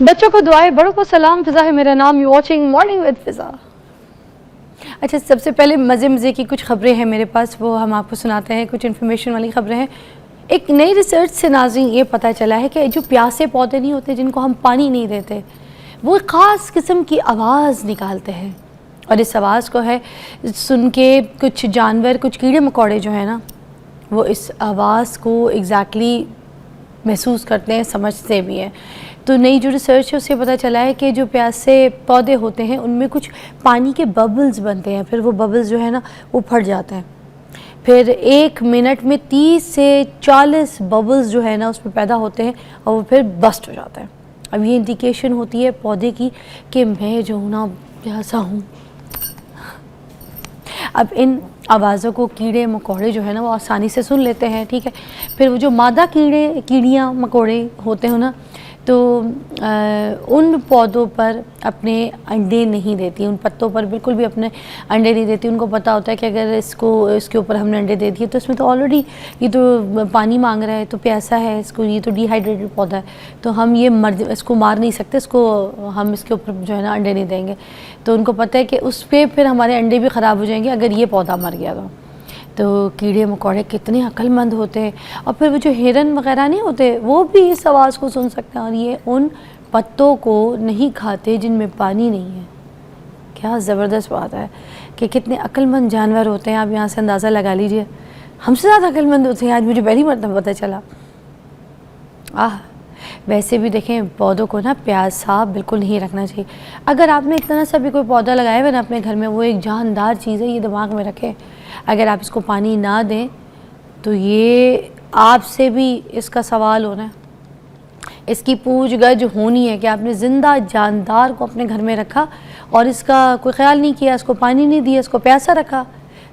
بچوں کو دعائیں، بڑوں کو سلام. فضا ہے میرا نام. یو واچنگ مارننگ ود فضا. اچھا، سب سے پہلے مزے کی کچھ خبریں ہیں میرے پاس، وہ ہم آپ کو سناتے ہیں. کچھ انفارمیشن والی خبریں ہیں. ایک نئی ریسرچ سے ناظرین یہ پتہ چلا ہے کہ جو پیاسے پودے نہیں ہوتے جن کو ہم پانی نہیں دیتے، وہ ایک خاص قسم کی آواز نکالتے ہیں، اور اس آواز کو ہے سن کے کچھ جانور، کچھ کیڑے مکوڑے جو ہیں نا، وہ اس آواز کو ایگزیکٹلی محسوس کرتے ہیں، سمجھتے بھی ہیں. تو نئی جو ریسرچ ہے اس سے پتہ چلا ہے کہ جو پیاسے پودے ہوتے ہیں ان میں کچھ پانی کے ببلز بنتے ہیں، پھر وہ ببلز جو ہے نا وہ پھٹ جاتے ہیں، پھر 1 منٹ میں 30 سے 40 ببلز جو ہے نا اس میں پیدا ہوتے ہیں اور وہ پھر بسٹ ہو جاتا ہے. اب یہ انڈیکیشن ہوتی ہے پودے کی کہ میں جو ہوں نا پیاسا ہوں. اب ان آوازوں کو کیڑے مکوڑے جو ہے نا وہ آسانی سے سن لیتے ہیں، ٹھیک ہے. پھر وہ جو مادہ کیڑیاں مکوڑے ہوتے ہیں نا، تو ان پودوں پر اپنے انڈے نہیں دیتی، ان پتوں پر بالکل بھی اپنے انڈے نہیں دیتی. ان کو پتہ ہوتا ہے کہ اگر اس کے اوپر ہم نے انڈے دے دیے تو اس میں تو آلریڈی یہ تو پانی مانگ رہا ہے، تو پیاسا ہے، اس کو یہ تو ڈی ہائیڈریٹڈ پودا ہے، تو ہم اس کو مار نہیں سکتے، ہم اس کے اوپر جو ہے نا انڈے نہیں دیں گے. تو ان کو پتہ ہے کہ اس پہ پھر ہمارے انڈے بھی خراب ہو جائیں گے اگر یہ پودا مر گیا تو کیڑے مکوڑے کتنے عقل مند ہوتے ہیں. اور پھر وہ جو ہرن وغیرہ نہیں ہوتے وہ بھی اس آواز کو سن سکتے ہیں، اور یہ ان پتوں کو نہیں کھاتے جن میں پانی نہیں ہے. کیا زبردست بات ہے کہ کتنے عقل مند جانور ہوتے ہیں. آپ یہاں سے اندازہ لگا لیجئے، ہم سے زیادہ عقل مند ہوتے ہیں. آج مجھے پہلی مرتبہ پتہ چلا. ویسے بھی دیکھیں پودوں کو نا پیاسا بالکل نہیں رکھنا چاہیے. اگر آپ نے اتنا سا بھی کوئی پودا لگایا ہوا نا اپنے گھر میں، وہ ایک جاندار چیز ہے، یہ دماغ میں رکھیں. اگر آپ اس کو پانی نہ دیں تو یہ آپ سے بھی اس کا سوال ہونا ہے، اس کی پوچھ گچھ ہونی ہے کہ آپ نے زندہ جاندار کو اپنے گھر میں رکھا اور اس کا کوئی خیال نہیں کیا، اس کو پانی نہیں دیا، اس کو پیاسا رکھا.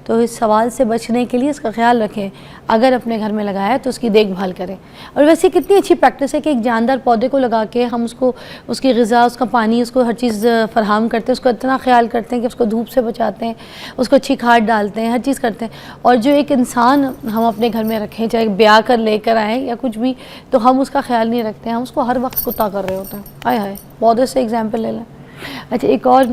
تو اس سوال سے بچنے کے لیے اس کا خیال رکھیں. اگر اپنے گھر میں لگایا ہے تو اس کی دیکھ بھال کریں. اور ویسے کتنی اچھی پریکٹس ہے کہ ایک جاندار پودے کو لگا کے ہم اس کی غذا، اس کا پانی، اس کو ہر چیز فراہم کرتے ہیں، اس کو اتنا خیال کرتے ہیں کہ اس کو دھوپ سے بچاتے ہیں، اس کو اچھی کھاد ڈالتے ہیں، ہر چیز کرتے ہیں. اور جو ایک انسان ہم اپنے گھر میں رکھیں، چاہے بیاہ کر لے کر آئیں یا کچھ بھی، تو ہم اس کا خیال نہیں رکھتے ہیں، ہم اس کو ہر وقت کتا کر رہے ہوتے ہیں. ہائے پودے سے ایگزامپل لے لیں. اچھا، ایک اور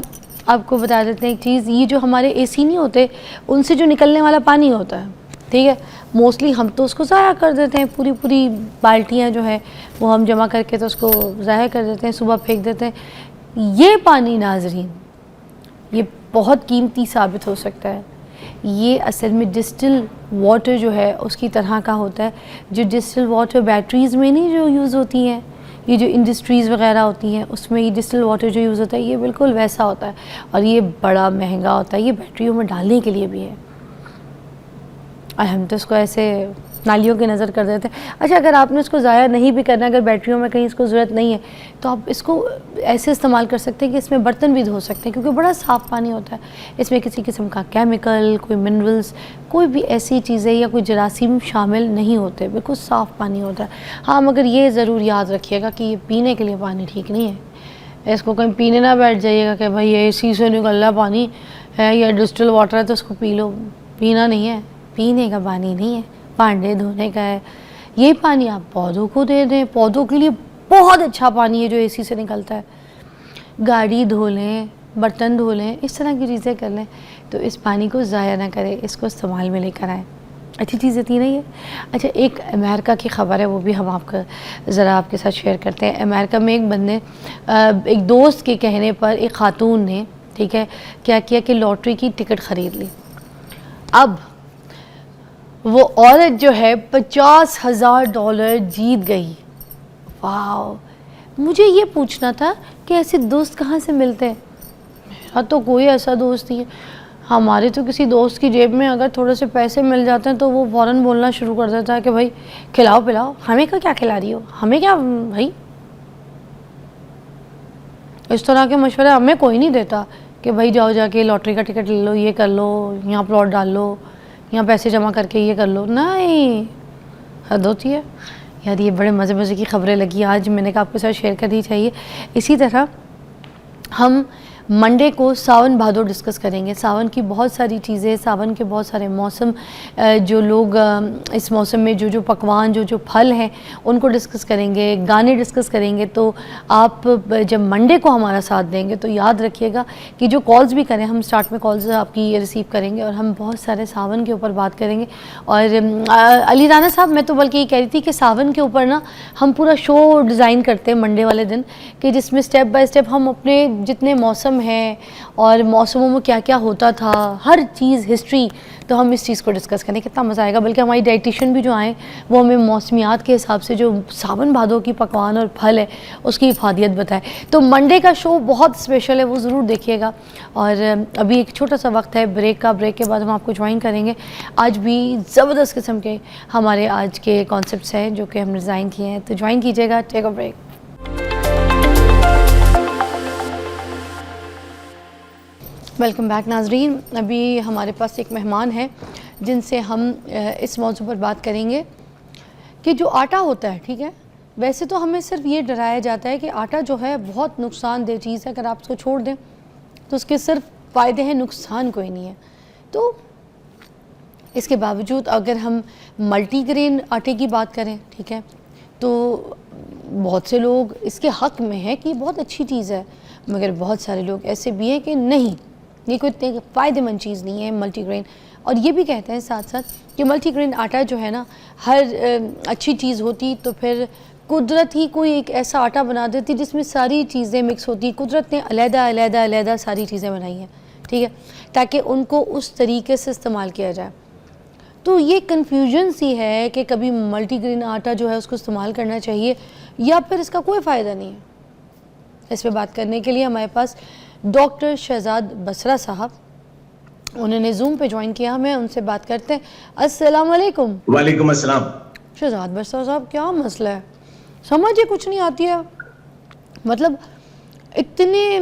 آپ کو بتا دیتے ہیں ایک چیز. یہ جو ہمارے اے سی نہیں ہوتے ان سے جو نکلنے والا پانی ہوتا ہے، ٹھیک ہے، موسٹلی ہم تو اس کو ضائع کر دیتے ہیں. پوری بالٹیاں جو ہیں وہ ہم جمع کر کے تو اس کو ضائع کر دیتے ہیں، صبح پھینک دیتے ہیں. یہ پانی ناظرین یہ بہت قیمتی ثابت ہو سکتا ہے. یہ اصل میں ڈسٹل واٹر جو ہے اس کی طرح کا ہوتا ہے. جو ڈسٹل واٹر بیٹریز میں نہیں جو یوز ہوتی ہیں، یہ جو انڈسٹریز وغیرہ ہوتی ہیں اس میں یہ ڈسٹل واٹر جو یوز ہوتا ہے یہ بالکل ویسا ہوتا ہے، اور یہ بڑا مہنگا ہوتا ہے. یہ بیٹریوں میں ڈالنے کے لیے بھی ہے، اور ہم تو اس کو ایسے نالیوں کی نظر کر دیتے ہیں. اچھا، اگر آپ نے اس کو ضائع نہیں بھی کرنا، اگر بیٹریوں میں کہیں اس کو ضرورت نہیں ہے تو آپ اس کو ایسے استعمال کر سکتے ہیں کہ اس میں برتن بھی دھو سکتے ہیں، کیونکہ بڑا صاف پانی ہوتا ہے. اس میں کسی قسم کا کیمیکل، کوئی منرلز، کوئی بھی ایسی چیزیں یا کوئی جراثیم شامل نہیں ہوتے، بالکل صاف پانی ہوتا ہے. ہاں، مگر یہ ضرور یاد رکھیے گا کہ یہ پینے کے لیے پانی ٹھیک نہیں ہے. اس کو کہیں پینے نہ بیٹھ جائیے گا کہ بھائی یہ اسی سے نکل رہا پانی ہے یا ڈسٹل واٹر ہے تو اس کو پی لو. پینا نہیں ہے، پینے کا پانی نہیں ہے، بھانڈے دھونے کا ہے. یہ پانی آپ پودوں کو دے دیں، پودوں کے لیے بہت اچھا پانی ہے جو اے سی سے نکلتا ہے. گاڑی دھو لیں، برتن دھو لیں، اس طرح کی چیزیں کر لیں. تو اس پانی کو ضائع نہ کریں، اس کو استعمال میں لے کر آئیں. اچھی چیزیں تھی نا یہ. اچھا، ایک امریکہ کی خبر ہے، وہ بھی ہم ذرا آپ کے ساتھ شیئر کرتے ہیں. امریکہ میں ایک بندے ایک دوست کے کہنے پر ایک خاتون نے، ٹھیک ہے، کیا کیا کہ لاٹری کی ٹکٹ خرید لی. اب وہ عورت جو ہے $50,000 جیت گئی. واو. مجھے یہ پوچھنا تھا کہ ایسے دوست کہاں سے ملتے ہیں؟ میرا تو کوئی ایسا دوست نہیں ہے. ہمارے تو کسی دوست کی جیب میں اگر تھوڑے سے پیسے مل جاتے ہیں تو وہ فوراً بولنا شروع کر دیتا ہے کہ بھائی کھلاؤ پلاؤ. ہمیں کیا کھلا رہی ہو، ہمیں کیا بھائی. اس طرح کے مشورے ہمیں کوئی نہیں دیتا کہ بھائی جاؤ جا کے لاٹری کا ٹکٹ لے لو، یہ کر لو، یہاں پلاٹ ڈال لو، یہاں پیسے جمع کر کے یہ کر لو. نہیں، حد ہوتی ہے یار. یہ بڑے مزے کی خبریں لگی آج، میں نے کہا آپ کے ساتھ شیئر کرنی چاہیے. اسی طرح ہم منڈے کو ساون بھادو ڈسکس کریں گے. ساون کی بہت ساری چیزیں, ساون کے بہت سارے موسم, جو لوگ اس موسم میں جو پکوان جو پھل ہیں ان کو ڈسکس کریں گے, گانے ڈسکس کریں گے. تو آپ جب منڈے کو ہمارا ساتھ دیں گے تو یاد رکھیے گا کہ جو کالز بھی کریں, ہم سٹارٹ میں کالز آپ کی ریسیو کریں گے اور ہم بہت سارے ساون کے اوپر بات کریں گے. اور علی رانا صاحب, میں تو بلکہ یہ کہہ رہی تھی کہ ساون کے اوپر نا ہم پورا شو ڈیزائن کرتے ہیں منڈے والے دن, کہ جس میں سٹیپ بائی سٹیپ ہم اپنے جتنے موسم ہیں اور موسموں میں کیا کیا ہوتا تھا, ہر چیز ہسٹری, تو ہم اس چیز کو ڈسکس کریں. کتنا مزہ آئے گا. بلکہ ہماری ڈائٹیشین بھی جو آئیں وہ ہمیں موسمیات کے حساب سے جو ساون بھادو کی پکوان اور پھل ہے اس کی افادیت بتائے. تو منڈے کا شو بہت اسپیشل ہے, وہ ضرور دیکھیے گا. اور ابھی ایک چھوٹا سا وقت ہے بریک کا, بریک کے بعد ہم آپ کو جوائن کریں گے. آج بھی زبردست قسم کے ہمارے آج کے کانسیپٹس ہیں جو کہ ہم نے ڈیزائن کیے ہیں, تو جوائن کیجیے گا. ٹیک اے بریک. ویلکم بیک ناظرین. ابھی ہمارے پاس ایک مہمان ہے جن سے ہم اس موضوع پر بات کریں گے کہ جو آٹا ہوتا ہے, ٹھیک ہے, ویسے تو ہمیں صرف یہ ڈرایا جاتا ہے کہ آٹا جو ہے بہت نقصان دہ چیز ہے, اگر آپ اس کو چھوڑ دیں تو اس کے صرف فائدے ہیں, نقصان کوئی نہیں ہے. تو اس کے باوجود اگر ہم ملٹی گرین آٹے کی بات کریں, ٹھیک ہے, تو بہت سے لوگ اس کے حق میں ہیں کہ یہ بہت اچھی چیز ہے, مگر بہت سارے لوگ ایسے بھی ہیں کہ نہیں, یہ کوئی اتنی فائدہ مند چیز نہیں ہے ملٹی گرین. اور یہ بھی کہتے ہیں ساتھ ساتھ کہ ملٹی گرین آٹا جو ہے نا, ہر اچھی چیز ہوتی تو پھر قدرت ہی کوئی ایک ایسا آٹا بنا دیتی جس میں ساری چیزیں مکس ہوتی. قدرت نے علیحدہ ساری چیزیں بنائی ہیں, ٹھیک ہے, تاکہ ان کو اس طریقے سے استعمال کیا جائے. تو یہ کنفیوژن سی ہے کہ کبھی ملٹی گرین آٹا جو ہے اس کو استعمال کرنا چاہیے یا پھر اس کا کوئی فائدہ نہیں ہے. اس پہ بات کرنے کے لیے ہمارے پاس ڈاکٹر شہزاد بسرا صاحب, انہوں نے زوم پہ جوائن کیا, ہمیں ان سے بات کرتے ہیں. السلام علیکم. وعلیکم السلام. شہزاد بسرا صاحب, کیا مسئلہ ہے, سمجھ ہی کچھ نہیں آتی ہے. مطلب اتنے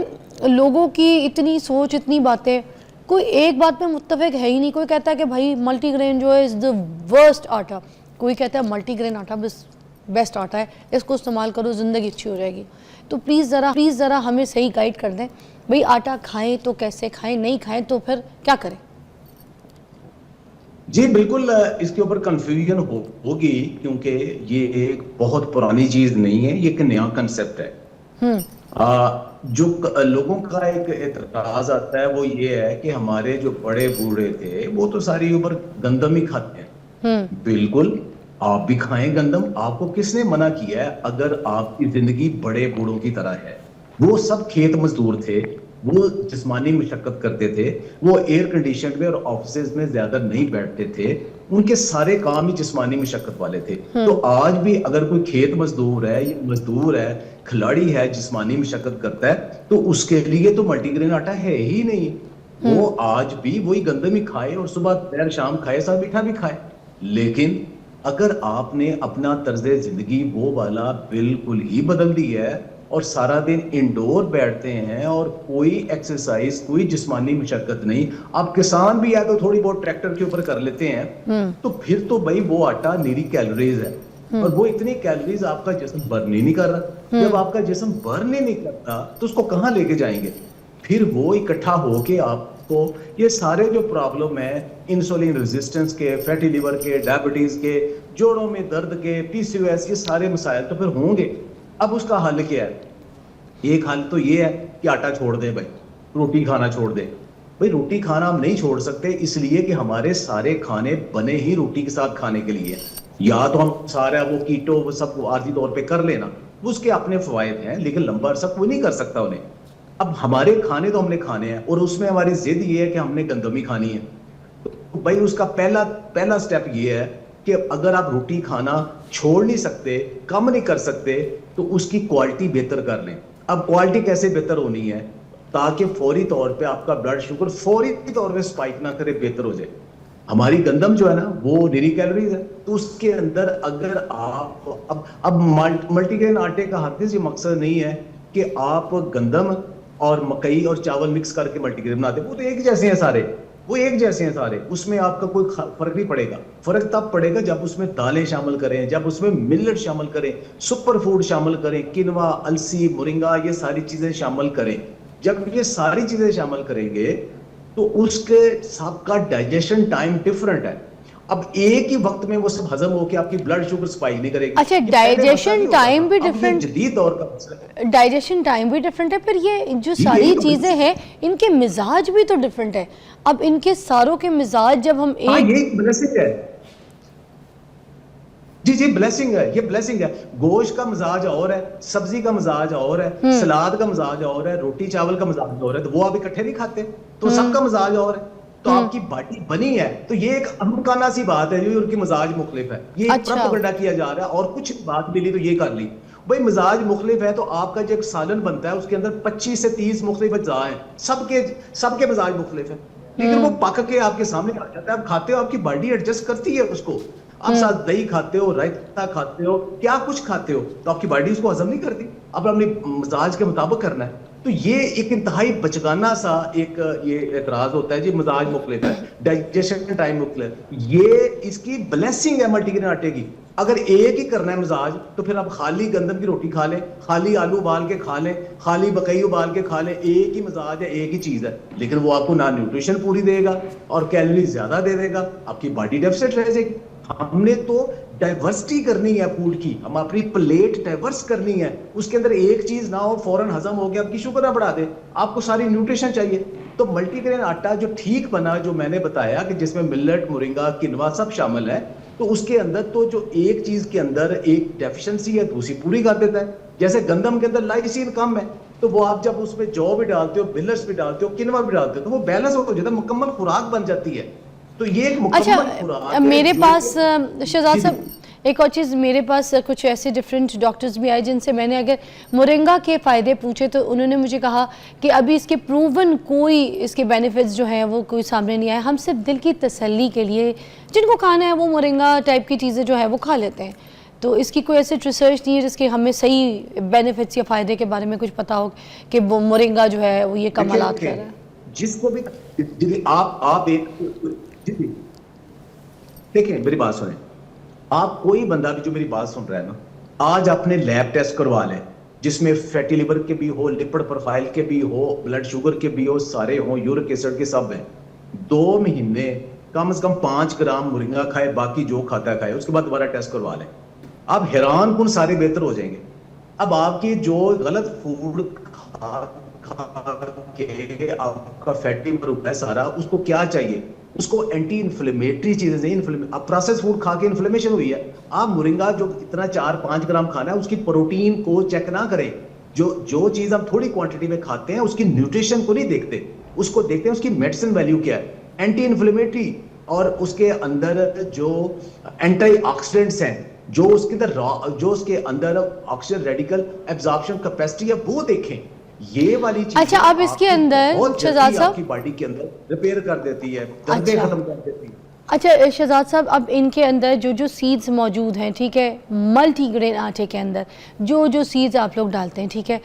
لوگوں کی اتنی سوچ, اتنی باتیں, کوئی ایک بات پہ متفق ہے ہی نہیں. کوئی کہتا ہے کہ بھائی ملٹی گرین جو ہے از دا ورسٹ آٹا, کوئی کہتا ہے ملٹی گرین آٹا بس بیسٹ آٹا ہے, اس کو استعمال کرو زندگی اچھی ہو جائے گی. تو پلیز ذرا ہمیں صحیح گائیڈ کر دیں, بھئی آٹا کھائیں تو کیسے کھائیں, نہیں کھائیں تو پھر کیا کریں. جی بالکل, اس کے اوپر کنفیوژن ہوگی کیونکہ یہ ایک بہت پرانی چیز نہیں ہے, یہ ایک نیا کنسپٹ ہے. جو لوگوں کا ایک اعتراض آتا ہے وہ یہ ہے کہ ہمارے جو بڑے بوڑھے تھے وہ تو ساری اوپر گندم ہی کھاتے ہیں. بالکل, آپ بھی کھائیں گندم, آپ کو کس نے منع کیا ہے؟ اگر آپ کی زندگی بڑے بوڑھوں کی طرح ہے, وہ سب کھیت مزدور تھے, وہ جسمانی مشقت کرتے تھے, وہ ایئر کنڈیشن میں اور آفیسز میں زیادہ نہیں بیٹھتے تھے, ان کے سارے کام ہی جسمانی مشقت والے تھے. تو آج بھی اگر کوئی کھیت مزدور ہے, یا مزدور ہے, کھلاڑی ہے, جسمانی مشقت کرتا ہے, تو اس کے لیے تو ملٹی گرین آٹا ہے ہی نہیں. وہ آج بھی وہی گندم ہی کھائے اور صبح دوپہر شام کھائے, ساتھ میٹھا بھی کھائے. لیکن اگر آپ نے اپنا طرز زندگی وہ والا بالکل ہی بدل دی ہے اور سارا دن انڈور بیٹھتے ہیں اور کوئی ایکسرسائز, کوئی جسمانی مشقت نہیں, آپ کسان بھی ہے تو تھوڑی بہت ٹریکٹر کے اوپر کر لیتے ہیں, تو پھر تو بھائی وہ آٹا نیری کیلوریز ہے, اور وہ اتنی کیلوریز آپ کا جسم برن ہی نہیں کر رہا. جب آپ کا جسم برن ہی نہیں کرتا تو اس کو کہاں لے کے جائیں گے؟ پھر وہ اکٹھا ہو کے آپ کو یہ سارے جو پرابلم ہیں, انسولین ریزسٹنس کے, فیٹی لیور کے, ڈائبٹیز کے, جوڑوں میں درد کے, پی سی او ایس, یہ سارے مسائل تو پھر ہوں گے. اب اس کا حل کیا ہے؟ ایک حل تو یہ ہے کہ آٹا چھوڑ دیں, بھائی روٹی کھانا چھوڑ دیں. بھائی روٹی کھانا ہم نہیں چھوڑ سکتے, اس لیے کہ ہمارے سارے کھانے بنے ہی روٹی کے ساتھ کھانے کے لیے. یا تو ہم سارا وہ کیٹو وہ سب عارضی طور پہ کر لینا, اس کے اپنے فوائد ہیں, لیکن لمبا عرصہ کوئی نہیں کر سکتا انہیں. اب ہمارے کھانے تو ہم نے کھانے ہیں, اور اس میں ہماری ضد یہ ہے کہ ہم نے گندم ہی کھانی ہے. تو بھائی اس کا پہلا سٹیپ یہ ہے کہ اگر آپ روٹی کھانا چھوڑ نہیں سکتے, کم نہیں کر سکتے, تو اس کی کوالٹی بہتر کر لیں. اب کوالٹی کیسے بہتر ہونی ہے؟ تاکہ فوری طور پہ آپ کا بلڈ شوگر فوری طور پہ سپائک نہ کرے, بہتر ہو جائے. ہماری گندم جو ہے نا وہ نیری کیلوریز ہے, تو اس کے اندر اگر آپ اب ملٹی گرین آٹے کا ہرگز یہ مقصد نہیں ہے کہ آپ گندم اور مکئی اور چاول مکس کر کے ملٹی گرین بناتے, وہ تو ایک جیسے ہیں سارے, وہ ایک جیسے ہیں سارے, اس میں آپ کا کوئی فرق نہیں پڑے گا. فرق تب پڑے گا جب اس میں دالیں شامل کریں, جب اس میں ملٹ شامل کریں, سپر فوڈ شامل کریں, کنوا, السی, مورنگا, یہ ساری چیزیں شامل کریں. جب یہ ساری چیزیں شامل کریں گے تو اس کے سب کا ڈائجیشن ٹائم ڈفرنٹ ہے. اب ایک ہی وقت میں وہ سب ہضم ہو کے آپ کی بلڈ شوگر سپائک نہیں کرے گی. اچھا ڈائجیشن ٹائم بھی ڈفرنٹ, جدید دور کا مسئلہ ہے, ڈائجیشن ٹائم بھی ڈفرنٹ ہے. پھر یہ جو ساری چیزیں ہیں ان کے مزاج بھی تو ڈفرنٹ ہے. اب ان کے ساروں کے مزاج جب ہم یہ بلیسنگ ہے. جی بلیسنگ ہے, یہ بلیسنگ ہے. گوشت کا مزاج اور ہے, سبزی کا مزاج اور ہے, سلاد کا مزاج اور ہے, روٹی چاول کا مزاج اور ہے, تو وہ آپ اکٹھے نہیں کھاتے, تو سب کا مزاج اور ہے. تو آپ کی باڈی بنی ہے, تو یہ ایک امکانہ سی بات ہے جو ان کی مزاج مختلف ہے. یہ پروپیگنڈا کیا جا رہا ہے, اور کچھ بات ملی تو یہ کر لی. بھائی مزاج مختلف ہے تو آپ کا جو ایک سالن بنتا ہے اس کے اندر 25 سے 30 مختلف اجزاء ہیں, سب کے مزاج مختلف ہیں, لیکن وہ پک کے آپ کے سامنے آ جاتا ہے. آپ کھاتے ہو, آپ کی باڈی ایڈجسٹ کرتی ہے اس کو. آپ ساتھ دہی کھاتے ہو, رائتا کھاتے ہو, کیا کچھ کھاتے ہو, تو آپ کی باڈی اس کو ہضم نہیں کرتی. اب اپنے مزاج کے مطابق کرنا ہے. تو یہ ایک انتہائی بچگانہ سا ایک یہ اعتراض ہوتا ہے جی مزاج مختلف ہے, ڈائجیشن ٹائم مختلف. یہ اس کی بلیسنگ ہے ملٹی گرین آٹے کی. اگر ایک ہی کرنا ہے مزاج تو پھر آپ خالی گندم کی روٹی کھا لیں, خالی آلو ابال کے کھا لیں, خالی بکئی ابال کے کھا لیں. ایک ہی مزاج ہے, ایک ہی چیز ہے, لیکن وہ آپ کو نہ نیوٹریشن پوری دے گا اور کیلوری زیادہ دے دے گا, آپ کی باڈی ڈیفیسٹ رہ جائے گی. ہم نے تو ڈائیورسٹی کرنی ہے فوڈ کی, ہم اپنی پلیٹ ڈائیورس کرنی ہے. اس کے اندر ایک چیز نہ ہو فوراً ہضم ہو گیا, آپ کی شوگر نہ بڑھا دے, آپ کو ساری نیوٹریشن چاہیے. تو ملٹی گرین آٹا جو ٹھیک بنا, جو میں نے بتایا کہ جس میں ملٹ, مورنگا, کنوا سب شامل ہے, تو اس کے اندر تو جو ایک چیز کے اندر ایک ڈیفیشنسی ہے دوسری پوری کر دیتا ہے. جیسے گندم کے اندر لائسین کم ہے, تو وہ آپ جب اس میں جو بھی ڈالتے ہو, ملٹس بھی ڈالتے ہو, کنوا بھی ڈالتے ہو, تو وہ بیلنس ہو جاتا ہے, مکمل خوراک بن جاتی ہے. تو یہ ایک مکمل خوراک ہے. میرے پاس شہزاد صاحب ایک اور چیز, میرے پاس کچھ ایسے ڈیفرنٹ ڈاکٹرز بھی آئے جن سے میں نے اگر مورنگا کے فائدے پوچھے تو انہوں نے مجھے کہا کہ ابھی اس کے پروون کوئی اس کے بینیفٹس جو ہیں وہ کوئی سامنے نہیں آئے. ہم صرف دل کی تسلی کے لیے جن کو کھانا ہے وہ مورنگا ٹائپ کی چیزیں جو ہے وہ کھا لیتے ہیں. تو اس کی کوئی ایسی ریسرچ نہیں ہے جس کے ہمیں صحیح بینیفٹس یا فائدے کے بارے میں کچھ پتا ہو کہ وہ مورنگا جو ہے وہ یہ کمالات کر رہا ہے. جس کو بھی آپ ایک دیکھیں, میری بات سنیں, آپ کوئی بندہ بھی جو میری بات سن رہا ہے نا, آج اپنے لیب ٹیسٹ کروا لیں جس میں فیٹی لیور کے بھی ہو, لپڈ پروفائل کے بھی ہو, بلڈ شوگر کے بھی ہو, سارے ہوں, یورک ایسڈ کے سب ہیں. 2 مہینے کم از کم 5 گرام مورنگا کھائے, باقی جو کھاتا ہے کھائے, اس کے بعد دوبارہ ٹیسٹ کروا لیں. آپ حیران کن سارے بہتر ہو جائیں گے. اب آپ کی جو غلط فوڈ کھا کے آپ کا فیٹی لیور ہے سارا, اس کو کیا چاہیے, اس کو اینٹی انفلیمیٹری چیزیں نہیں. اب پروسیس فوڈ کھا کے انفلیمیشن ہوئی ہے. آپ مورنگا جو اتنا 4-5 گرام کھانا ہے, اس کی پروٹین کو چیک نہ کریں. جو چیز ہم تھوڑی کوانٹٹی میں کھاتے ہیں اس کی نیوٹریشن کو نہیں دیکھتے, اس کو دیکھتے ہیں اس کی میڈیسن ویلیو کیا ہے, اینٹی انفلیمیٹری, اور اس کے اندر جو اینٹی آکسیڈنٹس ہیں, جو اس کے اندر آکسیجن ریڈیکل ایبزارپشن کیپیسٹی ہے وہ دیکھیں. یہ والی چیز اچھا اب اس کے اندر شہزاد صاحب آپ کی باڈی کے اندر ریپیئر کر دیتی ہے, دردیں ختم کر دیتی ہے. اچھا شہزاد صاحب, اب ان کے اندر جو سیڈز موجود ہیں, ٹھیک ہے, ملٹی گرین آٹے کے اندر جو سیڈز آپ لوگ ڈالتے ہیں, ٹھیک ہے,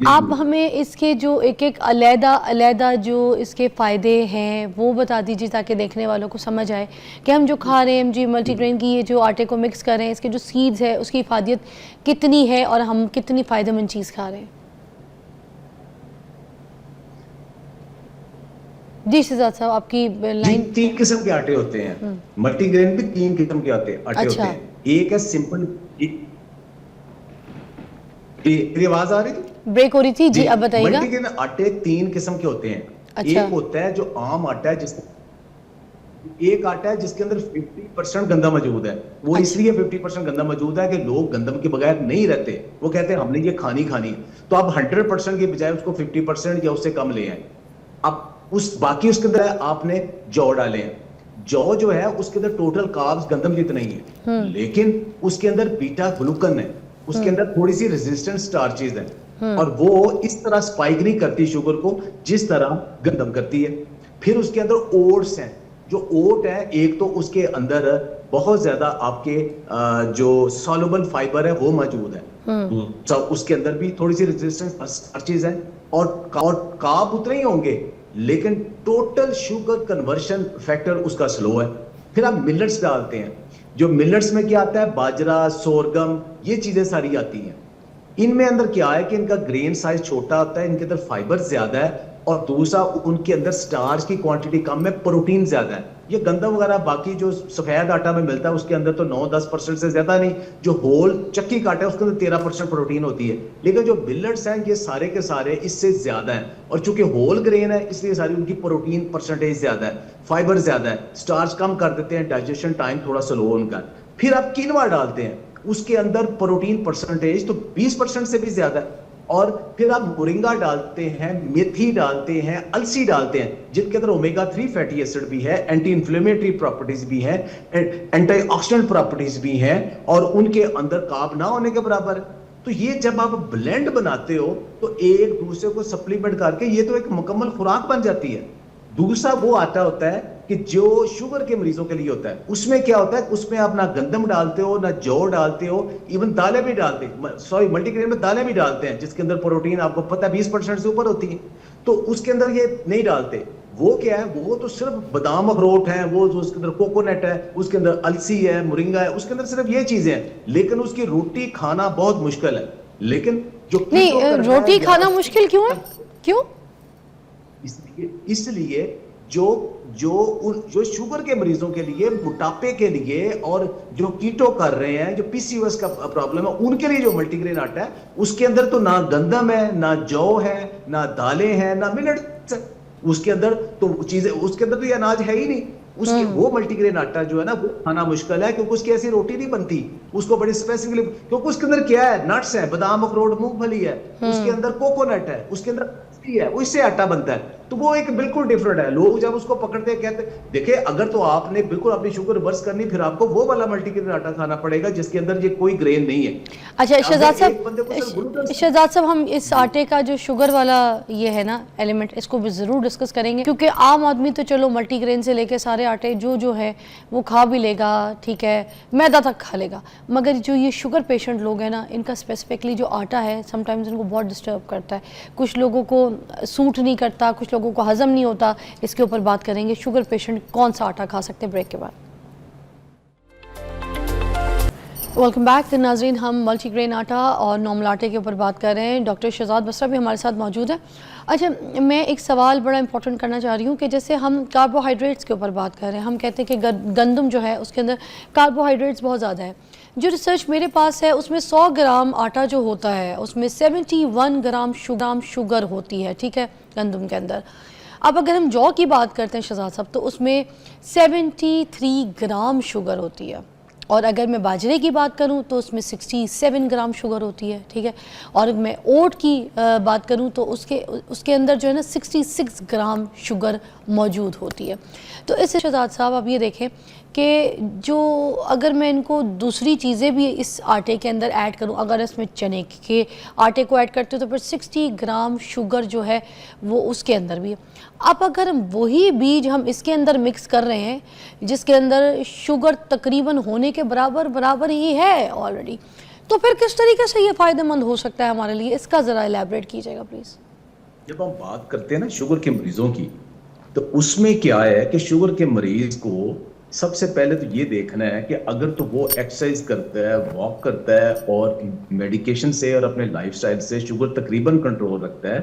آپ ہمیں اس کے جو ایک علیحدہ جو اس کے فائدے ہیں وہ بتا دیجیے تاکہ دیکھنے والوں کو سمجھ آئے کہ ہم جو کھا رہے ہیں جی ملٹی گرین کی یہ جو آٹے کو مکس کر رہے ہیں, اس کے جو سیڈز ہے اس کی افادیت کتنی ہے اور ہم کتنی فائدہ مند چیز کھا رہے ہیں. جی شہزاد صاحب آپ کی لائن. 3 قسم کے آٹے ہوتے ہیں ملٹی گرین بھی, 3 قسم کے آٹے ہوتے ہیں. ایک ہے سمپل, میری آواز آ رہی تھی, بریک ہو رہی تھی, جی اب بتائیے گا. ملٹی گرین آٹے 3 قسم کے ہوتے ہیں. ایک ہوتا ہے جو عام آٹا ہے, ایک آٹا ہے جس کے اندر 50% گندم موجود ہے. وہ اس لیے 50% گندم موجود ہے کہ لوگ گندم کے بغیر نہیں رہتے, وہ کہتے ہیں ہم نے یہ کھانی ہے, تو آپ 100% کے بجائے اس کو 50% یا اس سے کم لے آئیں. اب باقی اس کے اندر آپ نے جو ڈالے ہیں, جو ہے اس کے اندر ٹوٹل کاربز گندم جتنا ہی ہے, لیکن اس کے اندر بیٹا گلوکن ہے, اس کے اندر تھوڑی سی ریزسٹنٹ سٹارچز ہیں, اور وہ اس طرح سپائک نہیں کرتی شوگر کو جس طرح گندم کرتی ہے. پھر اس کے اندر اوٹس ہیں, جو اوٹ ہے ایک تو اس کے اندر بہت زیادہ آپ کے جو سالوبل فائبر ہے وہ موجود ہے, اس کے اندر بھی تھوڑی سی ریزسٹنٹ سٹارچز ہیں, اور کارب اتنے ہی ہوں گے لیکن ٹوٹل شوگر کنورشن فیکٹر اس کا سلو ہے. پھر آپ ملٹس ڈالتے ہیں, جو ملٹس میں کیا آتا ہے, باجرا, سورگم, یہ چیزیں ساری آتی ہیں. ان میں اندر کیا ہے کہ ان کا گرین سائز چھوٹا ہوتا ہے, ان کے اندر فائبر زیادہ ہے, اور دوسرا ان کے اندر سٹارچ کی کوانٹٹی کم ہے, پروٹین زیادہ ہے. یہ گندم وغیرہ باقی جو سفید آٹا میں ملتا ہے اس کے اندر تو 9-10% سے زیادہ نہیں, جو ہول چکی کا آٹا ہے اس کے اندر 13% پروٹین ہوتی ہے, لیکن جو ملٹس ہیں یہ سارے کے سارے اس سے زیادہ ہیں, اور چونکہ ہول گرین ہے اس لیے ساری ان کی پروٹین پرسنٹیج زیادہ ہے, فائبر زیادہ ہے, سٹارچ کم کر دیتے ہیں, ڈائجیشن ٹائم تھوڑا سلو ان کا. پھر آپ کینوا ڈالتے ہیں, اس کے اندر پروٹین پرسنٹیج تو 20% سے بھی زیادہ ہے, اور پھر آپ مورنگا ڈالتے ہیں, میتھی ڈالتے ہیں, السی ڈالتے ہیں جن کے اندر اومیگا 3 فیٹی ایسڈ بھی ہے, اینٹی انفلیمیٹری پراپرٹیز بھی ہیں, اینٹی آکسیڈنٹ پراپرٹیز بھی ہیں, اور ان کے اندر کارب نہ ہونے کے برابر. تو یہ جب آپ بلینڈ بناتے ہو تو ایک دوسرے کو سپلیمنٹ کر کے یہ تو ایک مکمل خوراک بن جاتی ہے. دوسرا وہ آٹا ہوتا ہے کہ جو شوگر کے مریضوں کے لیے ہوتا ہے, اس میں کیا ہوتا ہے, اس میں آپ نہ گندم ڈالتے ہو نہ جو ڈالتے ہو, ایون دالیں بھی ڈالتے ہیں, سوری ملٹی گرین میں دالیں بھی ڈالتے ہیں جس کے اندر پروٹین آپ کو پتہ ہے 20% سے اوپر ہوتی ہے, تو اس کے اندر یہ نہیں ڈالتے. وہ کیا ہے, وہ تو صرف بادام اخروٹ ہیں, وہ اس کے اندر کوکونٹ ہے, اس کے اندر السی ہے, مورنگا ہے, اس کے اندر صرف یہ چیزیں ہیں, لیکن اس کی روٹی کھانا بہت مشکل ہے. لیکن جو نہیں, روٹی کھانا مشکل کیوں ہے, کیوں؟ اس لیے جو شوگر کے مریضوں کے لیے, موٹاپے کے لیے, اور جو کیٹو کر رہے ہیں, جو پی سی او ایس کا پرابلم ہے, ان کے لیے جو ملٹی گرین آٹا ہے اس کے اندر تو نہ گندم ہے, نہ جو ہے, نہ دالیں ہیں, نہ ملٹ, اس کے اندر تو چیزیں, اس کے اندر تو یہ اناج ہے ہی نہیں. اس کے وہ ملٹی گرین آٹا جو ہے نا وہ کھانا مشکل ہے, کیونکہ اس کی ایسی روٹی نہیں بنتی, اس کو بڑی اسپیسیفکلی, کیونکہ اس کے اندر کیا ہے, نٹس ہے, بادام اخروٹ مونگ پھلی ہے, اس کے اندر کوکونٹ ہے, اس کے اندر ہے, اس سے آٹا بنتا ہے. تو وہ ایک بالکل ڈیفرنٹ ہے. لوگ جب اس کو پکڑتے ہیں کہتے ہیں دیکھیں اگر تو آپ نے بالکل اپنی شوگر برس کرنی, پھر آپ کو وہ والا ملٹی گرین آٹا کھانا پڑے گا جس کے اندر یہ کوئی گرین نہیں ہے. اچھا شہزاد صاحب, ہم اس آٹے کا جو شوگر والا یہ ہے نا ایلیمنٹ, اس کو بھی ضرور ڈسکس کریں گے, کیونکہ عام آدمی تو چلو ملٹی گرین سے لے کے سارے آٹے جو ہے وہ کھا بھی لے گا, ٹھیک ہے, میدا تک کھا لے گا, مگر جو یہ شوگر پیشنٹ لوگ ہیں نا, ان کا اسپیسیفکلی جو آٹا ہے سم ٹائمز ان کو بہت ڈسٹرب کرتا ہے, کچھ لوگوں کو سوٹ نہیں کرتا, کچھ لوگوں کو ہضم نہیں ہوتا. اس کے اوپر بات کریں گے, شوگر پیشنٹ کون سا آٹا کھا سکتے ہیں, بریک کے بعد. ویلکم بیک ناظرین, ہم ملٹی گرین آٹا اور نارمل آٹے کے اوپر بات کر رہے ہیں. ڈاکٹر شہزاد بسرا بھی ہمارے ساتھ موجود ہے. اچھا, میں ایک سوال بڑا امپورٹنٹ کرنا چاہ رہی ہوں کہ جیسے ہم کاربوہائیڈریٹس کے اوپر بات کر رہے ہیں, ہم کہتے ہیں کہ گندم جو ہے اس کے اندر کاربوہائیڈریٹس بہت زیادہ ہے. جو ریسرچ میرے پاس ہے اس میں 100 گرام آٹا جو ہوتا ہے اس میں 71 گرام شوگر ہوتی ہے, ٹھیک ہے, گندم کے اندر. اب اگر ہم جو کی بات کرتے ہیں شہزاد صاحب, تو اس میں 73 گرام شوگر ہوتی ہے, اور اگر میں باجرے کی بات کروں تو اس میں 67 گرام شوگر ہوتی ہے, ٹھیک ہے, اور میں اوٹ کی بات کروں تو اس کے اندر جو ہے نا 66 گرام شوگر موجود ہوتی ہے. تو اس سے شہزاد صاحب آپ یہ دیکھیں کہ جو اگر میں ان کو دوسری چیزیں بھی اس آٹے کے اندر ایڈ کروں, اگر اس میں چنے کے آٹے کو ایڈ کرتے ہو تو پھر 60 گرام شوگر جو ہے وہ اس کے اندر بھی ہے. اب اگر وہی بیج ہم اس کے اندر مکس کر رہے ہیں جس کے اندر شوگر تقریباً ہونے کے برابر ہی ہے آلریڈی, تو پھر کس طریقے سے یہ فائدہ مند ہو سکتا ہے ہمارے لیے, اس کا ذرا الیبریٹ کیجیے گا پلیز. جب ہم بات کرتے ہیں نا شوگر کے مریضوں کی, تو اس میں کیا ہے کہ شوگر کے مریض کو سب سے پہلے تو یہ دیکھنا ہے کہ اگر تو وہ ایکسرسائز کرتا ہے, واک کرتا ہے, اور میڈیکیشن سے اور اپنے لائف سٹائل سے شوگر تقریباً کنٹرول رکھتا ہے,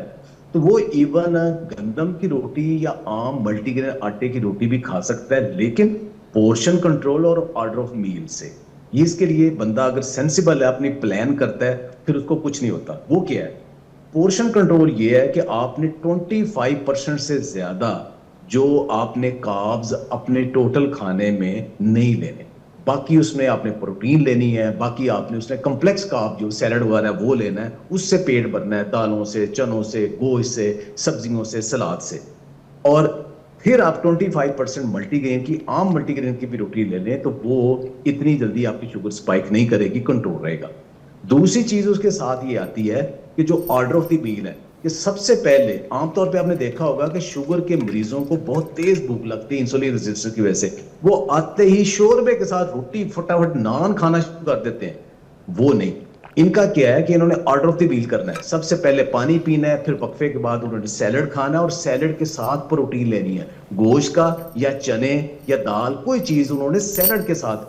تو وہ ایون گندم کی روٹی یا عام ملٹی گرین آٹے کی روٹی بھی کھا سکتا ہے, لیکن پورشن کنٹرول اور آرڈر آف میل سے. یہ اس کے لیے بندہ اگر سینسیبل ہے, اپنی پلان کرتا ہے, پھر اس کو کچھ نہیں ہوتا. وہ کیا ہے پورشن کنٹرول؟ یہ ہے کہ آپ نے 25% سے زیادہ جو آپ نے کاربز اپنے ٹوٹل کھانے میں نہیں لینے, باقی اس میں آپ نے پروٹین لینی ہے, باقی آپ نے اس میں کمپلیکس کارب جو سیلڈ وغیرہ ہے وہ لینا ہے, اس سے پیٹ بھرنا ہے, دالوں سے, چنوں سے, گوشت سے, سبزیوں سے, سلاد سے. اور پھر آپ 25% ملٹی گرین کی, عام ملٹی گرین کی بھی روٹی لے لیں, تو وہ اتنی جلدی آپ کی شوگر سپائک نہیں کرے گی, کنٹرول رہے گا. دوسری چیز اس کے ساتھ یہ آتی ہے کہ جو آرڈر آف دی میل ہے, کہ سب سے پہلے عام طور پہ آپ نے دیکھا ہوگا کہ شوگر کے مریضوں کو بہت تیز بھوک لگتی ہے انسولین ریزسٹنس کی وجہ سے, وہ آتے ہی شوربے کے ساتھ روٹی فٹافٹ نان کھانا شروع کر دیتے ہیں. وہ نہیں, ان کا کیا ہے کہ انہوں نے آرڈر آف دی میل کرنا ہے. سب سے پہلے پانی پینا ہے, پھر وقفے کے بعد انہوں نے سیلڈ کھانا ہے, اور سیلڈ کے ساتھ پروٹین لینی ہے, گوشت کا یا چنے یا دال, کوئی چیز انہوں نے سیلڈ کے ساتھ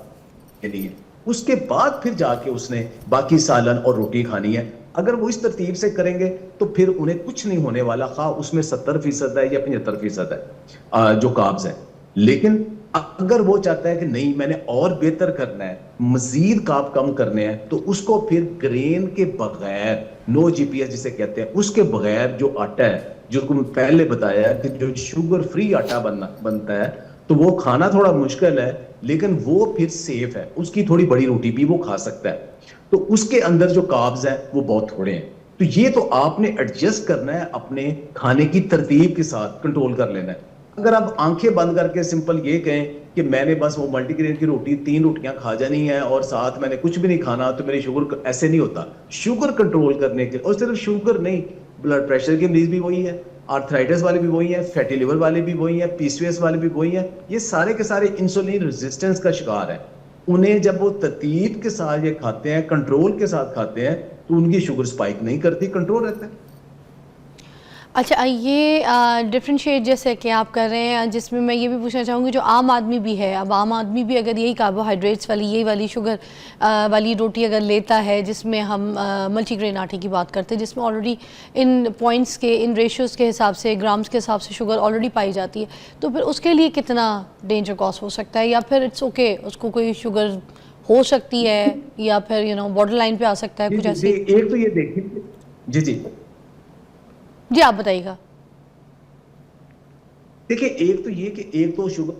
لینی ہے. اس کے بعد پھر جا کے اس نے باقی سالن اور روٹی کھانی ہے. اگر وہ اس ترتیب سے کریں گے تو پھر انہیں کچھ نہیں ہونے والا، خواہ اس میں 70% ہے یا 75% ہے جو کاربز ہیں. لیکن اگر وہ چاہتا ہے کہ نہیں میں نے اور بہتر کرنا ہے، مزید کارب کم کرنے ہیں، تو اس کو پھر گرین کے بغیر، نو جی پی ایس جسے کہتے ہیں، اس کے بغیر جو آٹا ہے، جو کو پہلے بتایا کہ جو شوگر فری آٹا بنتا ہے، تو وہ کھانا تھوڑا مشکل ہے لیکن وہ پھر سیف ہے، اس کی تھوڑی بڑی روٹی بھی وہ کھا سکتا ہے. تو اس کے اندر جو کاربز ہیں وہ بہت تھوڑے ہیں. تو یہ تو آپ نے ایڈجسٹ کرنا ہے، اپنے کھانے کی ترتیب کے ساتھ کنٹرول کر لینا ہے. اگر آپ آنکھیں بند کر کے سمپل یہ کہیں کہ میں نے بس وہ ملٹی گرین کی روٹی 3 روٹیاں کھا جانی ہے اور ساتھ میں نے کچھ بھی نہیں کھانا تو میری شوگر، ایسے نہیں ہوتا. شوگر کنٹرول کرنے کے، اور صرف شوگر نہیں، بلڈ پریشر کے مریض بھی وہی ہے، آرتھرائٹس والے بھی وہی ہیں، فیٹی لیور والے بھی وہی ہیں، پی سی ایس والے بھی وہی ہیں. یہ سارے کے سارے انسولین ریزسٹنس کا شکار ہیں. انہیں جب وہ ترتیب کے ساتھ یہ کھاتے ہیں، کنٹرول کے ساتھ کھاتے ہیں، تو ان کی شوگر سپائک نہیں کرتی، کنٹرول رہتا ہے. اچھا یہ ڈفرینشیٹ جیسے کہ آپ کر رہے ہیں، جس میں میں یہ بھی پوچھنا چاہوں گی جو عام آدمی بھی ہے، اب عام آدمی بھی اگر یہی کاربوہائیڈریٹس والی، یہی والی شوگر والی روٹی اگر لیتا ہے، جس میں ہم ملٹی گرین آٹے کی بات کرتے ہیں، جس میں آلریڈی ان پوائنٹس کے، ان ریشیوز کے حساب سے، گرامز کے حساب سے شوگر آلریڈی پائی جاتی ہے، تو پھر اس کے لیے کتنا ڈینجر کاز ہو سکتا ہے؟ یا پھر اٹس اوکے، اس کو کوئی شوگر ہو سکتی ہے یا پھر بارڈر لائن پہ آ سکتا ہے کچھ ایسی؟ ایک تو یہ دیکھیں، جی جی آپ بتائیے گا. دیکھیں، ایک تو یہ کہ ایک تو شوگر،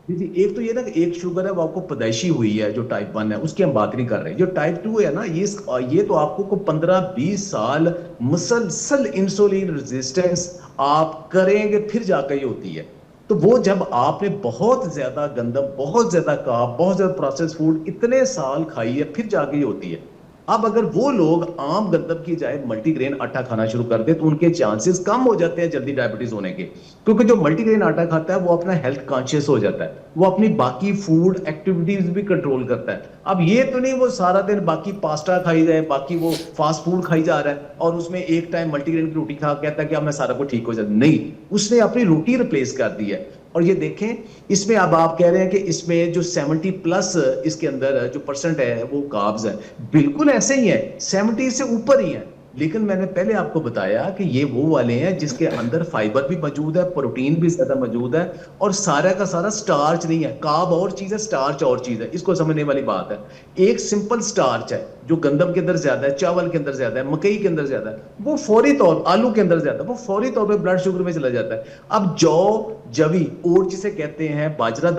ایک تو یہ نا کہ ایک شوگر ہے وہ آپ کو پیدائشی ہوئی ہے جو ٹائپ 1 ہے، اس کی ہم بات نہیں کر رہے. جو ٹائپ 2 ہے نا، یہ تو آپ کو 15-20 سال مسلسل انسولین ریزسٹنس آپ کریں گے پھر جا کے یہ ہوتی ہے. تو وہ جب آپ نے بہت زیادہ گندم، بہت زیادہ کارب، بہت زیادہ پروسیس فوڈ اتنے سال کھائی ہے، پھر جا کے یہ ہوتی ہے. اب اگر وہ لوگ عام گندم کی جائے ملٹی گرین آٹا کھانا شروع کر دے تو ان کے چانسز کم ہو جاتے ہیں جلدی ڈائبٹیز ہونے کے، کیونکہ جو ملٹی گرین آٹا کھاتا ہے وہ اپنا ہیلتھ کانشیس ہو جاتا ہے، وہ اپنی باقی فوڈ ایکٹیویٹیز بھی کنٹرول کرتا ہے. اب یہ تو نہیں وہ سارا دن باقی پاستا کھائی جائے، باقی وہ فاسٹ فوڈ کھائی جا رہا ہے اور اس میں ایک ٹائم ملٹی گرین کی روٹی کھا کہتا ہے کہ اب میں سارا کو ٹھیک ہو جاتا. نہیں، اس نے اپنی روٹی ریپلیس کر دی ہے. اور یہ دیکھیں اس میں اب آپ کہہ رہے ہیں کہ اس میں جو 70+ اس کے اندر جو % ہے وہ کاربز ہے، بالکل ایسے ہی ہے، 70 سے اوپر ہی ہے. لیکن میں نے پہلے آپ کو بتایا کہ یہ وہ والے ہیں جس کے اندر فائبر بھی موجود ہے، پروٹین بھی زیادہ موجود ہے، اور سارا کا سارا سٹارچ نہیں ہے. کارب اور چیز ہے، سٹارچ اور چیز ہے، اس کو سمجھنے والی بات ہے. ایک سمپل سٹارچ ہے جو گندم کے اندر زیادہ ہے، چاول کے اندر زیادہ ہے، مکئی کے اندر زیادہ ہے، وہ فوری طور، آلو کے اندر زیادہ ہے، وہ فوری طور پہ بلڈ شوگر میں چلا جاتا ہے. اب جو جوی، اوٹ جسے کہتے ہیں، باجرہ،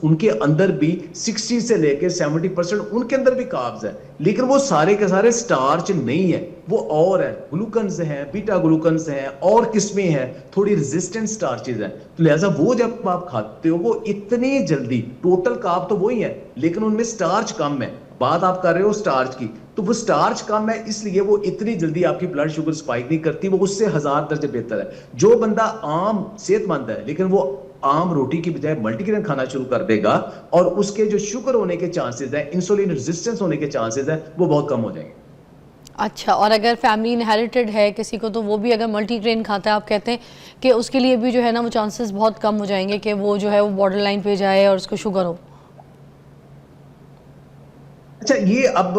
ان کے اندر بھی 60 سے لے کے 70% ان کے اندر بھی کاربز ہے، لیکن وہ سارے کے سارے سٹارچ نہیں ہے، وہ اور ہے، گلوکنز ہیں، بیٹا گلوکنز ہیں، اور قسمیں ہیں، تھوڑی ریزسٹنٹ سٹارچز ہیں. تو لہٰذا وہ جب آپ کھاتے ہو وہ اتنی جلدی، ٹوٹل کارب تو وہی ہے لیکن ان میں سٹارچ کم ہے. بات آپ کر رہے ہو سٹارچ کی، تو وہ سٹارچ کم ہے، اس لیے وہ اتنی جلدی آپ کی بلڈ شوگر سپائک نہیں کرتی، وہ اس سے 1000 درجے بہتر ہے. جو بندہ عام صحت مند ہے لیکن وہ عام روٹی کی بجائے ملٹی گرین کھانا شروع کر دے گا، اور اس کے جو شوگر ہونے کے چانسز ہیں، انسولین ریزسٹنس ہونے کے چانسز ہیں، وہ بہت کم ہو جائیں گے. اچھا، اور اگر فیملی انہیریٹڈ ہے کسی کو تو وہ بھی اگر ملٹی گرین کھاتا ہے، آپ کہتے ہیں کہ اس کے لیے بھی جو ہے نا وہ چانسز بہت کم ہو جائیں گے کہ وہ جو ہے وہ بارڈر لائن پہ جائے اور اس کو شوگر ہو. اچھا، یہ اب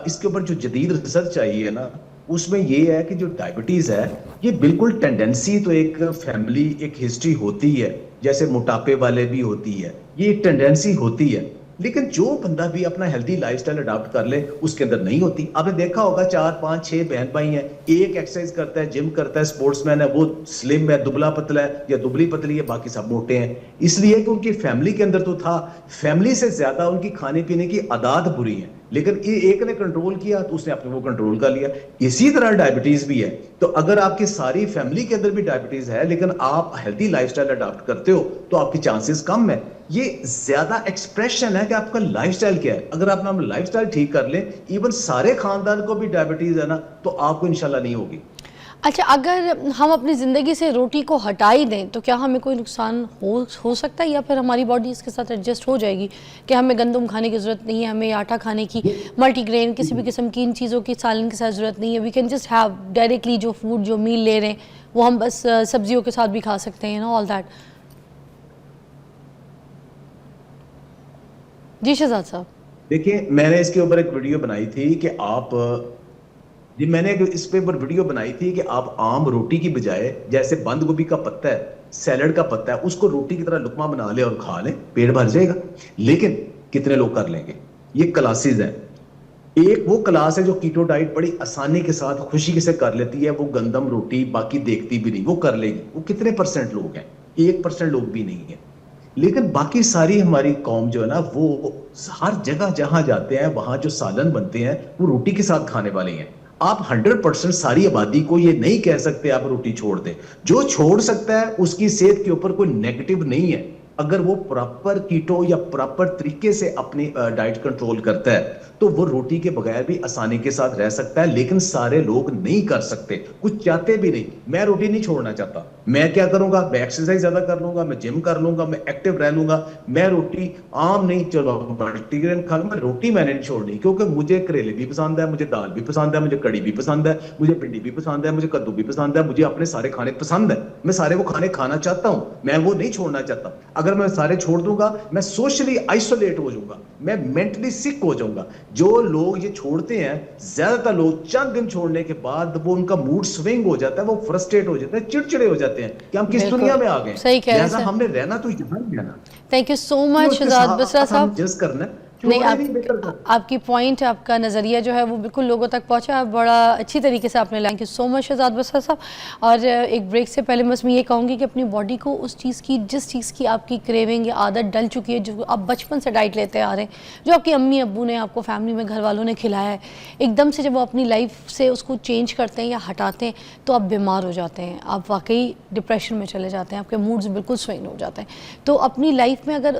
اس کے اوپر جو جدید ریسرچ آئی ہے نا، اس میں یہ ہے کہ جو ڈائبٹیز ہے یہ بالکل ٹینڈنسی تو ایک فیملی، ایک ہسٹری ہوتی ہے، جیسے موٹاپے والے بھی ہوتی ہے، یہ ایک ٹینڈنسی ہوتی ہے. لیکن جو بندہ بھی اپنا ہیلدی لائف سٹائل اڈاپٹ کر لے اس کے اندر نہیں ہوتی. آپ نے دیکھا ہوگا 4-5-6 بہن بھائی ہیں، ایک ایکسرسائز کرتا ہے، جم کرتا ہے، سپورٹس مین ہے، وہ سلم ہے، دبلا پتلا ہے، یا دبلی پتلی ہے، باقی سب موٹے ہیں. اس لیے کہ ان کی فیملی کے اندر تو تھا، فیملی سے زیادہ ان کی کھانے پینے کی عادات بری ہیں، لیکن ایک نے کنٹرول کیا تو اس نے اپنے وہ کنٹرول کر لیا. اسی طرح ڈائبٹیز بھی ہے. تو اگر آپ کی ساری فیملی کے اندر بھی ڈائبٹیز ہے لیکن آپ ہیلدی لائف سٹائل اڈاپٹ کرتے ہو تو آپ کی چانسز کم ہے. یہ زیادہ ایکسپریشن ہے کہ آپ کا لائف سٹائل کیا ہے. اگر آپ اپنا لائف سٹائل ٹھیک کر لیں، ایون سارے خاندان کو بھی ڈائبٹیز ہے نا، تو آپ کو انشاءاللہ نہیں ہوگی. اچھا، اگر ہم اپنی زندگی سے روٹی کو ہٹا ہی دیں تو کیا ہمیں کوئی نقصان ہو سکتا ہے، یا پھر ہماری باڈی اس کے ساتھ ایڈجسٹ ہو جائے گی کہ ہمیں گندم کھانے کی ضرورت نہیں ہے، ہمیں آٹا کھانے کی، ملٹی گرین کسی بھی قسم کی ان چیزوں کی سالن کے ساتھ ضرورت نہیں ہے، we can just have directly جو فوڈ، جو میل لے رہے ہیں وہ ہم بس سبزیوں کے ساتھ بھی کھا سکتے ہیں، آل دیٹ؟ جی شہزاد صاحب. دیکھیں، میں نے اس کے اوپر ایک ویڈیو بنائی تھی کہ آپ جی میں نے اس پہ ویڈیو بنائی تھی کہ آپ عام روٹی کی بجائے جیسے بند گوبھی کا پتا ہے, سیلڈ کا پتا ہے, اس کو روٹی کی طرح لقمہ بنا لیں اور کھا لیں, پیٹ بھر جائے گا. لیکن کتنے لوگ کر لیں گے؟ یہ کلاسز ہیں. ایک وہ کلاس ہے جو کیٹو ڈائٹ بڑی آسانی کے ساتھ خوشی سے کر لیتی ہے, وہ گندم روٹی باقی دیکھتی بھی نہیں, وہ کر لے گی. وہ کتنے % لوگ ہیں؟ 1% لوگ بھی نہیں ہیں. لیکن باقی ساری ہماری قوم جو ہے نا, وہ ہر جگہ جہاں جاتے ہیں وہاں جو سالن بنتے ہیں وہ روٹی کے ساتھ کھانے والے ہیں. آپ 100% ساری آبادی کو یہ نہیں کہہ سکتے آپ روٹی چھوڑ دیں. جو چھوڑ سکتا ہے اس کی صحت کے اوپر کوئی نیگیٹو نہیں ہے, اگر وہ پراپر کیٹو یا پراپر طریقے سے اپنی ڈائٹ کنٹرول کرتا ہے تو وہ روٹی کے بغیر بھی آسانی کے ساتھ رہ سکتا ہے. لیکن سارے لوگ نہیں کر سکتے, کچھ چاہتے بھی نہیں. میں روٹی نہیں چھوڑنا چاہتا, میں کیا کروں گا, میں ایکسرسائز زیادہ کر لوں گا, میں جم کر لوں گا, میں ایکٹیو رہ لوں گا. میں روٹی عام نہیں, چلو ملٹی کھا لوں, میں روٹی میں نے نہیں چھوڑنی, کیونکہ مجھے کریلے بھی پسند ہے, مجھے دال بھی پسند ہے, مجھے کڑی بھی پسند ہے, مجھے بھنڈی بھی پسند ہے, مجھے کدو بھی پسند ہے, مجھے اپنے سارے کھانے پسند ہے. میں سارے وہ کھانے کھانا چاہتا ہوں, میں وہ نہیں چھوڑنا چاہتا. اگر میں سارے چھوڑ دوں گا میں سوشلی آئسولیٹ ہو جاؤں گا, میں مینٹلی سک ہو جاؤں گا. جو لوگ یہ چھوڑتے ہیں, زیادہ تر لوگ چند دن چھوڑنے کے بعد وہ ان کا موڈ سوئنگ ہو جاتا ہے, وہ فرسٹریٹ ہو جاتے ہیں, چڑچڑے ہو جاتے ہیں کہ ہم کس دنیا میں آ گئے. لہٰذا ہم نے رہنا تو یہاں ہی رہنا. تھینک یو سو مچ شہزاد بسرا صاحب. جس کرنا نہیں, آپ کی پوائنٹ, آپ کا نظریہ جو ہے وہ بالکل لوگوں تک پہنچا, بڑا اچھی طریقے سے آپ نے. تھینک یو سو مچ شہزاد بسرا صاحب. اور ایک بریک سے پہلے بس میں یہ کہوں گی کہ اپنی باڈی کو اس چیز کی, جس چیز کی آپ کی کریونگ یا عادت ڈل چکی ہے, جو آپ بچپن سے ڈائٹ لیتے آ رہے ہیں, جو آپ کی امی ابو نے, آپ کو فیملی میں گھر والوں نے کھلایا ہے, ایک دم سے جب وہ اپنی لائف سے اس کو چینج کرتے ہیں یا ہٹاتے ہیں تو آپ بیمار ہو جاتے ہیں, آپ واقعی ڈپریشن میں چلے جاتے ہیں, آپ کے موڈز بالکل سوئنگ ہو جاتے ہیں. تو اپنی لائف میں اگر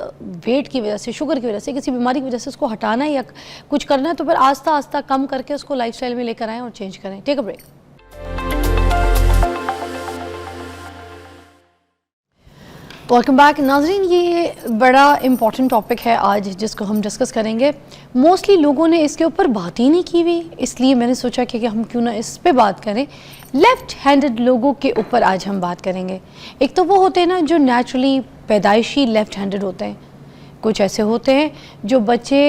ویٹ کی وجہ سے, شوگر کی وجہ سے, کسی بیماری کی وجہ سے اس کو ہٹانا ہے یا کچھ کرنا ہے تو پھر آہستہ آہستہ کم کر کے اس کو لائف سٹائل میں لے کر آئیں اور چینج کریں. ٹیک اے بریک. ویلکم بیک ناظرین. یہ بڑا امپورٹنٹ ٹاپک ہے آج جس کو ہم ڈسکس کریں گے. موسٹلی لوگوں نے اس کے اوپر بات ہی نہیں کی ہوئی, اس لیے میں نے سوچا کہ ہم کیوں نہ اس پہ بات کریں. لیفٹ ہینڈڈ لوگوں کے اوپر آج ہم بات کریں گے. ایک تو وہ ہوتے ہیں نا جو نیچرلی پیدائشی لیفٹ ہینڈڈ ہوتے ہیں, کچھ ایسے ہوتے ہیں جو بچے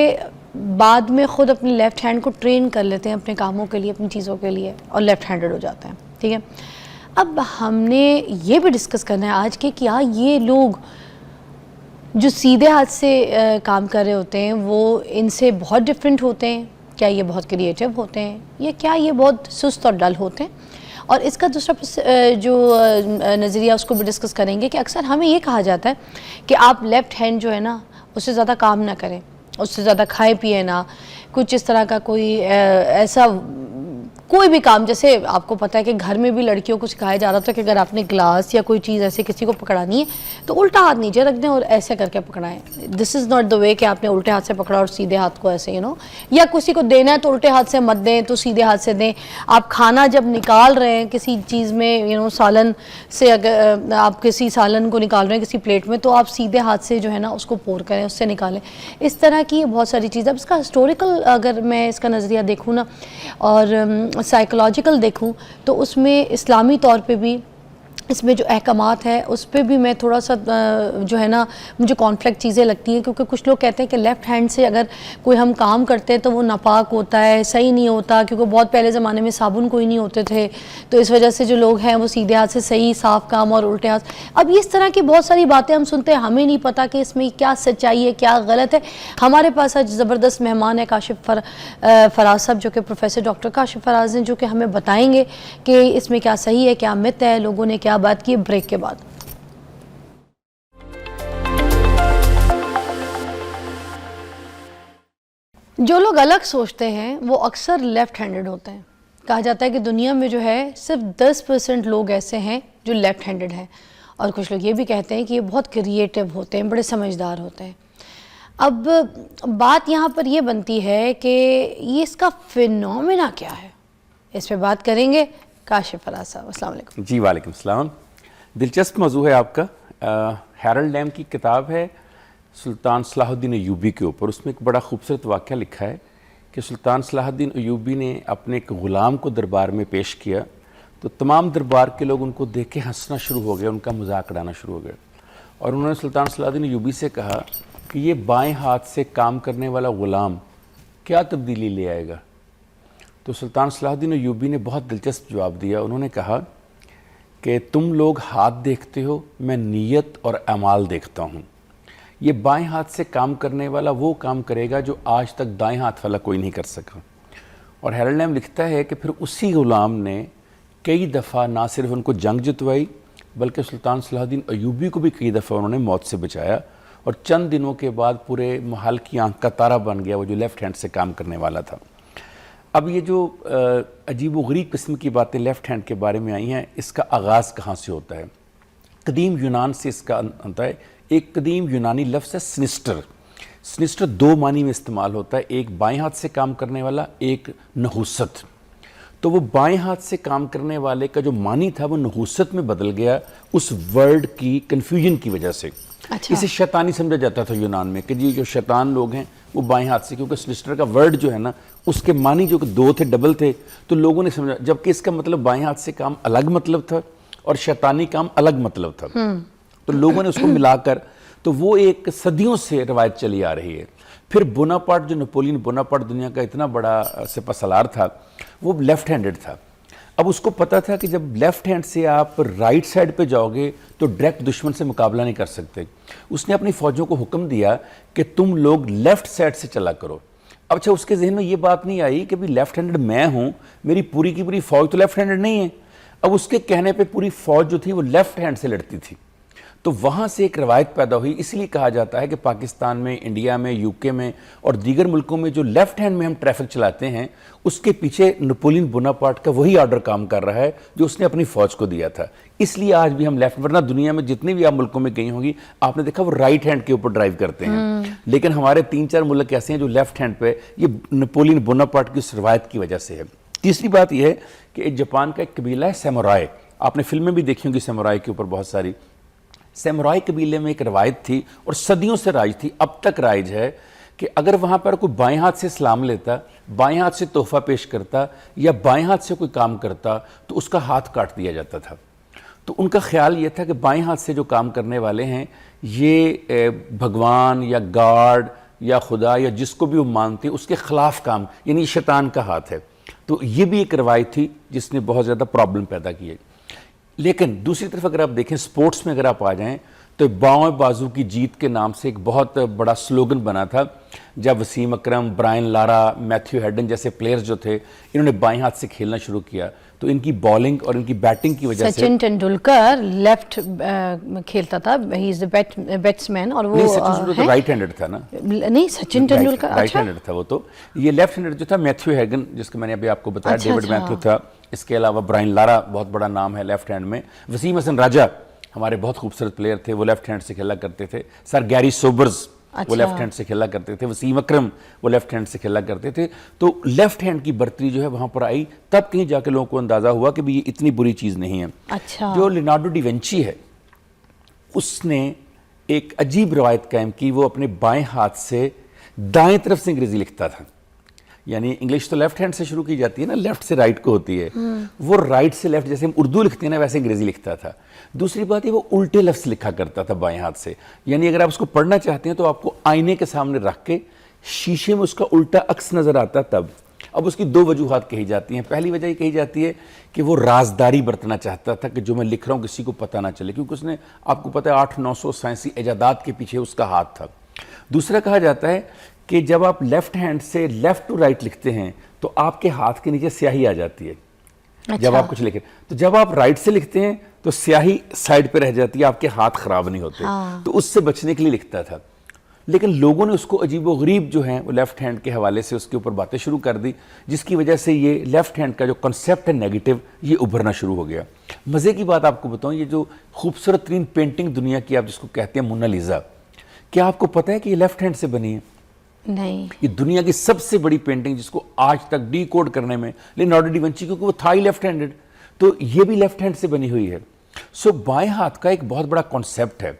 بعد میں خود اپنی لیفٹ ہینڈ کو ٹرین کر لیتے ہیں اپنے کاموں کے لیے, اپنی چیزوں کے لیے, اور لیفٹ ہینڈڈ ہو جاتے ہیں. ٹھیک ہے, اب ہم نے یہ بھی ڈسکس کرنا ہے آج کہ کیا یہ لوگ جو سیدھے ہاتھ سے کام کر رہے ہوتے ہیں وہ ان سے بہت ڈفرینٹ ہوتے ہیں, کیا یہ بہت کریٹیو ہوتے ہیں, یا کیا یہ بہت سست اور ڈل ہوتے ہیں. اور اس کا دوسرا جو نظریہ اس کو بھی ڈسکس کریں گے کہ اکثر ہمیں یہ کہا جاتا ہے کہ آپ لیفٹ ہینڈ جو ہے نا اس سے زیادہ کام نہ کریں, اس سے زیادہ کھائے پیے نہ, کچھ اس طرح کا کوئی ایسا کوئی بھی کام. جیسے آپ کو پتہ ہے کہ گھر میں بھی لڑکیوں کو سکھایا جا رہا تھا کہ اگر آپ نے گلاس یا کوئی چیز ایسے کسی کو پکڑانی ہے تو الٹا ہاتھ نیچے رکھ دیں اور ایسے کر کے پکڑائیں. دس از ناٹ دا وے کہ آپ نے الٹے ہاتھ سے پکڑا اور سیدھے ہاتھ کو ایسے یا کسی کو دینا ہے تو الٹے ہاتھ سے مت دیں, تو سیدھے ہاتھ سے دیں. آپ کھانا جب نکال رہے ہیں کسی چیز میں سالن سے, اگر آپ کسی سالن کو نکال رہے ہیں کسی پلیٹ میں, تو آپ سیدھے ہاتھ سے جو ہے نا اس کو پور کریں, اس سے نکالیں. اس طرح کی بہت ساری چیزیں. اب اس کا ہسٹوریکل اگر میں اس کا نظریہ دیکھوں نا اور سائیکولوجیکل دیکھوں تو اس میں اسلامی طور پہ بھی اس میں جو احکامات ہیں اس پہ بھی میں تھوڑا سا جو ہے نا مجھے کانفلکٹ چیزیں لگتی ہیں, کیونکہ کچھ لوگ کہتے ہیں کہ لیفٹ ہینڈ سے اگر کوئی ہم کام کرتے ہیں تو وہ ناپاک ہوتا ہے, صحیح نہیں ہوتا, کیونکہ بہت پہلے زمانے میں صابن کوئی نہیں ہوتے تھے, تو اس وجہ سے جو لوگ ہیں وہ سیدھے ہاتھ سے صحیح صاف کام اور الٹے ہاتھ. اب اس طرح کی بہت ساری باتیں ہم سنتے ہیں, ہمیں نہیں پتہ کہ اس میں کیا سچائی ہے کیا غلط ہے. ہمارے پاس آج زبردست مہمان ہے کاشف فراز صاحب, جو کہ پروفیسر ڈاکٹر کاشف فراز ہیں, جو کہ ہمیں بتائیں گے کہ اس میں کیا صحیح ہے کیا مت ہے, لوگوں نے کیا بات کی. بریک کے بعد جو لوگ الگ سوچتے ہیں وہ اکثر لیفٹ ہینڈڈ ہوتے ہیں. کہا جاتا ہے کہ دنیا میں جو ہے صرف 10% لوگ ایسے ہیں جو لیفٹ ہینڈڈ ہیں, اور کچھ لوگ یہ بھی کہتے ہیں کہ یہ بہت کریٹیو ہوتے ہیں, بڑے سمجھدار ہوتے ہیں. اب بات یہاں پر یہ بنتی ہے کہ یہ اس کا فینومینا کیا ہے, اس پہ بات کریں گے کاشف فراز صاحب. السلام علیکم. جی وعلیکم السلام. دلچسپ موضوع ہے آپ کا. ہیرلڈ لیم کی کتاب ہے سلطان صلاح الدین ایوبی کے اوپر. اس میں ایک بڑا خوبصورت واقعہ لکھا ہے کہ سلطان صلاح الدین ایوبی نے اپنے ایک غلام کو دربار میں پیش کیا تو تمام دربار کے لوگ ان کو دیکھ کے ہنسنا شروع ہو گئے, ان کا مذاق اڑانا شروع ہو گئے, اور انہوں نے سلطان صلاح الدین ایوبی سے کہا کہ یہ بائیں ہاتھ سے کام کرنے والا غلام کیا تبدیلی لے آئے گا. تو سلطان صلاح الدین ایوبی نے بہت دلچسپ جواب دیا. انہوں نے کہا کہ تم لوگ ہاتھ دیکھتے ہو, میں نیت اور اعمال دیکھتا ہوں. یہ بائیں ہاتھ سے کام کرنے والا وہ کام کرے گا جو آج تک دائیں ہاتھ والا کوئی نہیں کر سکا. اور ہیرلڈ لیم لکھتا ہے کہ پھر اسی غلام نے کئی دفعہ نہ صرف ان کو جنگ جتوائی بلکہ سلطان صلاح الدین ایوبی کو بھی کئی دفعہ انہوں نے موت سے بچایا, اور چند دنوں کے بعد پورے محل کی آنکھ کا تارا بن گیا وہ جو لیفٹ ہینڈ سے کام کرنے والا تھا. اب یہ جو عجیب و غریب قسم کی باتیں لیفٹ ہینڈ کے بارے میں آئی ہیں, اس کا آغاز کہاں سے ہوتا ہے؟ قدیم یونان سے اس کا ہوتا ہے. ایک قدیم یونانی لفظ ہے سنسٹر. سنسٹر دو معنی میں استعمال ہوتا ہے, ایک بائیں ہاتھ سے کام کرنے والا, ایک نحوست. تو وہ بائیں ہاتھ سے کام کرنے والے کا جو معنی تھا وہ نحوست میں بدل گیا اس ورڈ کی کنفیوژن کی وجہ سے. اسے شیطانی سمجھا جاتا تھا یونان میں کہ جی جو شیطان لوگ ہیں وہ بائیں ہاتھ سے, کیونکہ سنسٹر کا ورڈ جو ہے نا اس کے معنی جو کہ دو تھے, ڈبل تھے, تو لوگوں نے سمجھا, جبکہ اس کا مطلب بائیں ہاتھ سے کام الگ مطلب تھا اور شیطانی کام الگ مطلب تھا. تو لوگوں نے اس کو ملا کر, تو وہ ایک صدیوں سے روایت چلی آ رہی ہے. پھر بوناپارٹ, جو نپولین بوناپارٹ دنیا کا اتنا بڑا سپہ سالار تھا, وہ لیفٹ ہینڈڈ تھا. اب اس کو پتا تھا کہ جب لیفٹ ہینڈ سے آپ رائٹ سائڈ پہ جاؤ گے تو ڈائریکٹ دشمن سے مقابلہ نہیں کر سکتے. اس نے اپنی فوجوں کو حکم دیا کہ تم لوگ لیفٹ سائڈ سے چلا کرو. اب اچھا, اس کے ذہن میں یہ بات نہیں آئی کہ بھی لیفٹ ہینڈڈ میں ہوں, میری پوری کی پوری فوج تو لیفٹ ہینڈڈ نہیں ہے. اب اس کے کہنے پہ پوری فوج جو تھی وہ لیفٹ ہینڈ سے لڑتی تھی. تو وہاں سے ایک روایت پیدا ہوئی. اس لیے کہا جاتا ہے کہ پاکستان میں, انڈیا میں, یو کے میں اور دیگر ملکوں میں جو لیفٹ ہینڈ میں ہم ٹریفک چلاتے ہیں اس کے پیچھے نپولین بوناپارٹ کا وہی آرڈر کام کر رہا ہے جو اس نے اپنی فوج کو دیا تھا. اس لیے آج بھی ہم لیفٹ, ورنہ دنیا میں جتنے بھی آپ ملکوں میں گئی ہوں گی آپ نے دیکھا وہ رائٹ ہینڈ کے اوپر ڈرائیو کرتے ہیں. لیکن ہمارے 3-4 ملک ایسے ہیں جو لیفٹ ہینڈ پہ, یہ نپولین بوناپارٹ کی اس روایت کی وجہ سے ہے. تیسری بات یہ ہے کہ جاپان کا ایک قبیلہ ہے سامورائی. آپ نے فلمیں بھی دیکھی ہوں گی سامورائی کے اوپر بہت ساری. سامورائی قبیلے میں ایک روایت تھی اور صدیوں سے رائج تھی, اب تک رائج ہے, کہ اگر وہاں پر کوئی بائیں ہاتھ سے سلام لیتا, بائیں ہاتھ سے تحفہ پیش کرتا یا بائیں ہاتھ سے کوئی کام کرتا تو اس کا ہاتھ کاٹ دیا جاتا تھا. تو ان کا خیال یہ تھا کہ بائیں ہاتھ سے جو کام کرنے والے ہیں یہ بھگوان یا گاڈ یا خدا یا جس کو بھی وہ مانتے اس کے خلاف کام, یعنی شیطان کا ہاتھ ہے. تو یہ بھی ایک روایت تھی جس نے بہت زیادہ پرابلم پیدا کی ہے. لیکن دوسری طرف اگر آپ دیکھیں سپورٹس میں اگر آپ آ جائیں تو باؤں بازو کی جیت کے نام سے ایک بہت بڑا سلوگن بنا تھا. جب وسیم اکرم, برائن لارا, میتھیو ہیڈن جیسے پلیئرز جو تھے انہوں نے بائیں ہاتھ سے کھیلنا شروع کیا تو ان کی بالنگ اور ان کی بیٹنگ کی وجہ سے. سچن ٹنڈولکر لیفٹ کھیلتا تھا, ہی از دی بیٹس مین, اور وہ رائٹ ہینڈڈ تھا نا. نہیں, سچن ٹنڈولکر رائٹ ہینڈڈ تھا وہ. تو یہ لیفٹ ہینڈڈ جو تھا میتھیو ہیڈن جس کو میں نے ابھی آپ کو بتایا, ڈیوڈ میتھیو تھا. اس کے علاوہ برائن لارا بہت بڑا نام ہے لیفٹ ہینڈ میں. وسیم حسن راجہ ہمارے بہت خوبصورت پلیئر تھے, وہ لیفٹ ہینڈ سے کھیلا کرتے تھے. سر گیری سوبرز وہ لیفٹ ہینڈ سے کھیلا کرتے تھے. وسیم اکرم وہ لیفٹ ہینڈ سے کھیلا کرتے تھے. تو لیفٹ ہینڈ کی برتری جو ہے وہاں پر آئی, تب کہیں جا کے لوگوں کو اندازہ ہوا کہ یہ اتنی بری چیز نہیں ہے. جو لیونارڈو ڈی وینچی ہے اس نے ایک عجیب روایت قائم کی, وہ اپنے بائیں ہاتھ سے دائیں طرف سے انگریزی لکھتا تھا. یعنی انگلش تو لیفٹ ہینڈ سے شروع کی جاتی ہے نا, لیفٹ سے رائٹ کو ہوتی ہے, وہ رائٹ سے لیفٹ جیسے ہم اردو لکھتے ہیں نا ویسے انگریزی لکھتا تھا. دوسری بات یہ وہ الٹے لفظ لکھا کرتا تھا بائیں ہاتھ سے. یعنی اگر آپ اس کو پڑھنا چاہتے ہیں تو آپ کو آئینے کے سامنے رکھ کے شیشے میں اس کا الٹا عکس نظر آتا تب. اب اس کی 2 وجوہات کہی جاتی ہیں. پہلی وجہ یہ کہی جاتی ہے کہ وہ رازداری برتنا چاہتا تھا کہ جو میں لکھ رہا ہوں کسی کو پتہ نہ چلے, کیونکہ اس نے, آپ کو پتہ ہے 800-900 سائنسی ایجادات کے پیچھے اس کا ہاتھ تھا. دوسرا کہا جاتا ہے کہ جب آپ لیفٹ ہینڈ سے لیفٹ ٹو رائٹ لکھتے ہیں تو آپ کے ہاتھ کے نیچے سیاہی آ جاتی ہے. جب آپ کچھ لکھیں تو جب آپ رائٹ سے لکھتے ہیں تو سیاہی سائڈ پہ رہ جاتی ہے, آپ کے ہاتھ خراب نہیں ہوتے. تو اس سے بچنے کے لیے لکھتا تھا. لیکن لوگوں نے اس کو عجیب و غریب جو ہیں وہ لیفٹ ہینڈ کے حوالے سے اس کے اوپر باتیں شروع کر دی, جس کی وجہ سے یہ لیفٹ ہینڈ کا جو کنسیپٹ ہے نیگیٹو یہ ابھرنا شروع ہو گیا. مزے کی بات آپ کو بتاؤں, یہ جو خوبصورت ترین پینٹنگ دنیا کی آپ جس کو کہتے ہیں مونا لیزا, کیا آپ کو پتہ ہے کہ یہ لیفٹ ہینڈ سے بنی ہے؟ نہیں. یہ دنیا کی سب سے بڑی پینٹنگ جس کو آج تک ڈی کوڈ کرنے میں لیونارڈو ڈی وینچی, کیونکہ وہ تھا ہی لیفٹ ہینڈڈ, تو یہ بھی لیفٹ ہینڈ سے بنی ہوئی ہے. سو بائیں ہاتھ کا ایک بہت بڑا کانسیپٹ ہے.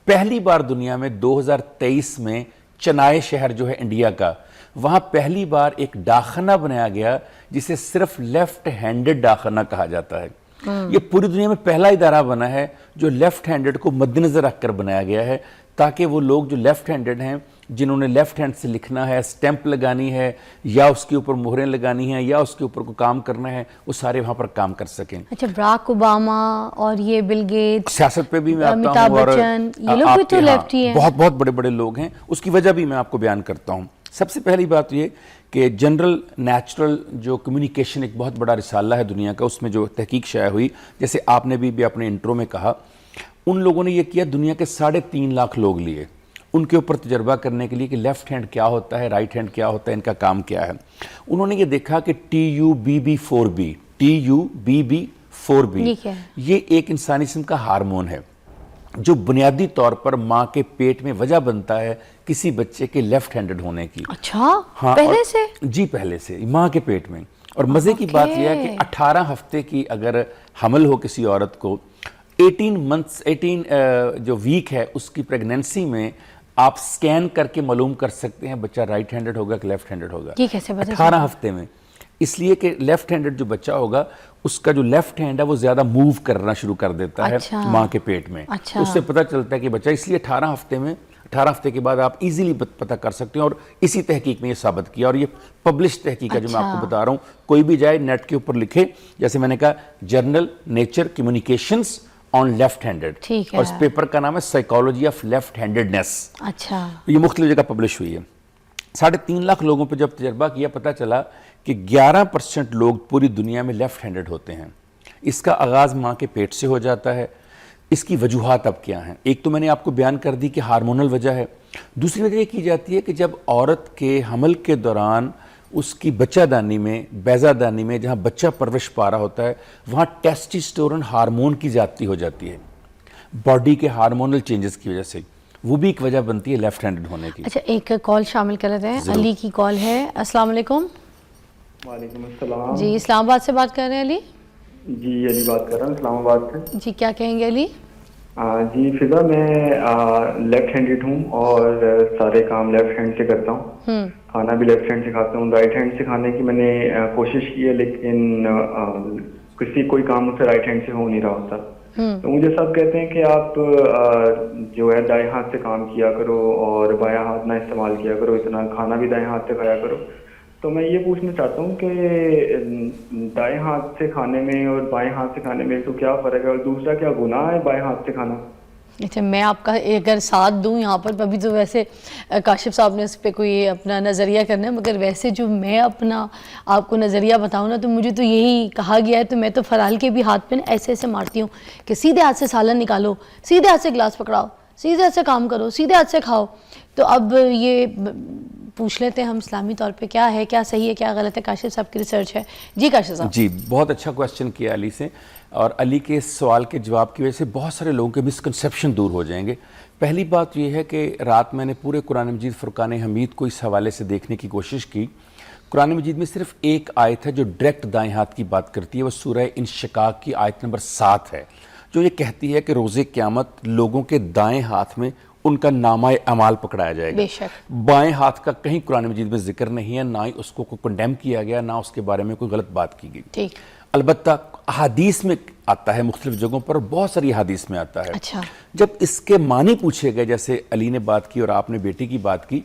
پہلی بار دنیا میں 2023 میں چنائے شہر جو ہے انڈیا کا, وہاں پہلی بار ایک ڈاکخانہ بنایا گیا جسے صرف لیفٹ ہینڈڈ ڈاکخانہ کہا جاتا ہے. یہ پوری دنیا میں پہلا ادارہ بنا ہے جو لیفٹ ہینڈڈ کو مد نظر رکھ کر بنایا گیا ہے, تاکہ وہ لوگ جو لیفٹ ہینڈڈ ہیں جنہوں نے لیفٹ ہینڈ سے لکھنا ہے, سٹیمپ لگانی ہے, یا اس کے اوپر مہریں لگانی ہیں, یا اس کے اوپر کوئی کام کرنا ہے, وہ سارے وہاں پر کام کر سکیں. اچھا, براک اوباما اور یہ بل گیٹس, سیاست پہ بھی میں آتا امیتابھ ہوں, اور بچن, یہ لوگ بھی تو لیفٹ ہی ہیں. بہت بہت بڑے بڑے لوگ ہیں. اس کی وجہ بھی میں آپ کو بیان کرتا ہوں. سب سے پہلی بات یہ کہ جنرل نیچرل جو کمیونیکیشن ایک بہت بڑا رسالہ ہے دنیا کا, اس میں جو تحقیق شائع ہوئی, جیسے آپ نے بھی اپنے انٹرو میں کہا, ان لوگوں نے یہ کیا, دنیا کے 3.5 لاکھ لوگ لیے ان کے اوپر تجربہ کرنے کے لیے کہ لیفٹ ہینڈ کیا ہوتا ہے, رائٹ ہینڈ کیا ہوتا ہے, ان کا کام کیا ہے. انہوں نے یہ دیکھا کہ TUBB4B یہ ایک انسانی جسم کا ہارمون ہے جو بنیادی طور پر ماں کے پیٹ میں وجہ بنتا ہے کسی بچے کے لیفٹ ہینڈڈ ہونے کی. اچھا, پہلے سے؟ جی, پہلے سے ماں کے پیٹ میں. اور مزے کی بات یہ ہے کہ 18 ہفتے کی اگر حمل ہو کسی عورت کو, 18 جو ویک ہے اس کی پریگننسی میں آپ سکین کر کے معلوم کر سکتے ہیں بچہ رائٹ ہینڈڈ ہوگا کہ لیفٹ ہینڈڈ ہوگا. یہ کیسے پتہ؟ 18 ہفتے میں. اس لیے کہ لیفٹ ہینڈڈ جو بچہ ہوگا اس کا جو لیفٹ ہینڈ ہے وہ زیادہ موو کرنا شروع کر دیتا ہے ماں کے پیٹ میں. اس سے پتہ چلتا ہے کہ بچہ, اس لیے 18 ہفتے کے بعد آپ ایزیلی پتہ کر سکتے ہیں. اور اسی تحقیق میں یہ ثابت کیا, اور یہ پبلش تحقیق ہے جو میں آپ کو بتا رہا ہوں. کوئی بھی جائے نیٹ کے اوپر لکھے, جیسے میں نے کہا journal Nature Communications on left handed, اور اس پیپر کا نام ہے سائیکالوجی آف لیفٹ ہینڈڈنس. اچھا, یہ مختلف جگہ پبلش ہوئی ہے. 3.5 لاکھ لوگوں پہ جب تجربہ کیا, پتہ چلا کہ 11% لوگ پوری دنیا میں لیفٹ ہینڈڈ ہوتے ہیں. اس کا آغاز ماں کے پیٹ سے ہو جاتا ہے. اس کی وجوہات اب کیا ہیں؟ ایک تو میں نے آپ کو بیان کر دی کہ ہارمونل وجہ ہے. دوسری وجہ یہ کی جاتی ہے کہ جب عورت کے حمل کے دوران اس کی بچہ دانی میں, بیضہ دانی میں, جہاں بچہ پرورش پا رہا ہوتا ہے, وہاں ٹیسٹوسٹیرون ہارمون کی زیادتی ہو جاتی ہے باڈی کے ہارمونل چینجز کی وجہ سے. وہ بھی ایک وجہ بنتی ہے لیفٹ ہینڈڈ ہونے کی. اچھا, ایک کال شامل کر لیتے ہیں. علی کی کال ہے. السلام علیکم. وعلیکم السلام. جی, اسلام آباد سے بات کر رہے ہیں علی؟ جی, علی بات کر رہا ہوں اسلام آباد سے. جی, کیا کہیں گے علی؟ جی فضا, میں لیفٹ ہینڈڈ ہوں اور سارے کام لیفٹ ہینڈ سے کرتا ہوں. کھانا بھی لیفٹ ہینڈ سے کھاتا ہوں. رائٹ ہینڈ سے کھانے کی میں نے کوشش کی ہے, لیکن کوئی کام مجھ سے رائٹ ہینڈ سے ہو نہیں رہا ہوتا. تو مجھے سب کہتے ہیں کہ آپ جو ہے دائیں ہاتھ سے کام کیا کرو اور بایاں ہاتھ نہ استعمال کیا کرو اتنا, کھانا بھی دائیں ہاتھ سے کھایا کرو. تو میں یہ پوچھنا چاہتا ہوں کہ دائیں ہاتھ سے کھانے میں اور بائیں ہاتھ سے کھانے میں تو کیا فرق ہے, اور دوسرا کیا گناہ ہے بائیں ہاتھ سے کھانا؟ اچھا, میں آپ کا اگر ساتھ دوں یہاں پر, ابھی تو ویسے کاشف صاحب نے اس پہ کوئی اپنا نظریہ کرنا ہے, مگر ویسے جو میں اپنا آپ کو نظریہ بتاؤں نا, تو مجھے تو یہی کہا گیا ہے. تو میں تو فرال کے بھی ہاتھ پہ ایسے ایسے مارتی ہوں کہ سیدھے ہاتھ سے سالن نکالو, سیدھے ہاتھ سے گلاس پکڑاؤ, سیدھے ہاتھ سے کام کرو, سیدھے ہاتھ سے کھاؤ. تو اب یہ پوچھ لیتے ہیں ہم اسلامی طور پہ کیا ہے, کیا صحیح ہے, کیا غلط ہے. کاشف صاحب کی ریسرچ ہے. جی کاشف صاحب. جی, بہت اچھا کویسچن کیا علی سے, اور علی کے سوال کے جواب کی وجہ سے بہت سارے لوگوں کے مسکنسیپشن دور ہو جائیں گے. پہلی بات یہ ہے کہ رات میں نے پورے قرآن مجید فرقان حمید کو اس حوالے سے دیکھنے کی کوشش کی. قرآن مجید میں صرف ایک آیت ہے جو ڈائریکٹ دائیں ہاتھ کی بات کرتی ہے, وہ سورہ انشقاق کی آیت نمبر 7 ہے, جو یہ کہتی ہے کہ روز قیامت لوگوں کے دائیں ہاتھ میں ان کا نامہ اعمال پکڑایا جائے گا. بے شک. بائیں ہاتھ کا کہیں قرآن مجید میں ذکر نہیں ہے, نہ ہی اس کو کنڈیم کیا گیا, نہ اس کے بارے میں کوئی غلط بات کی گئی. ٹھیک. البتہ احادیث میں آتا ہے, مختلف جگہوں پر بہت ساری احادیث میں آتا ہے. اچھا. جب اس کے معنی پوچھے گئے, جیسے علی نے بات کی اور آپ نے بیٹی کی بات کی,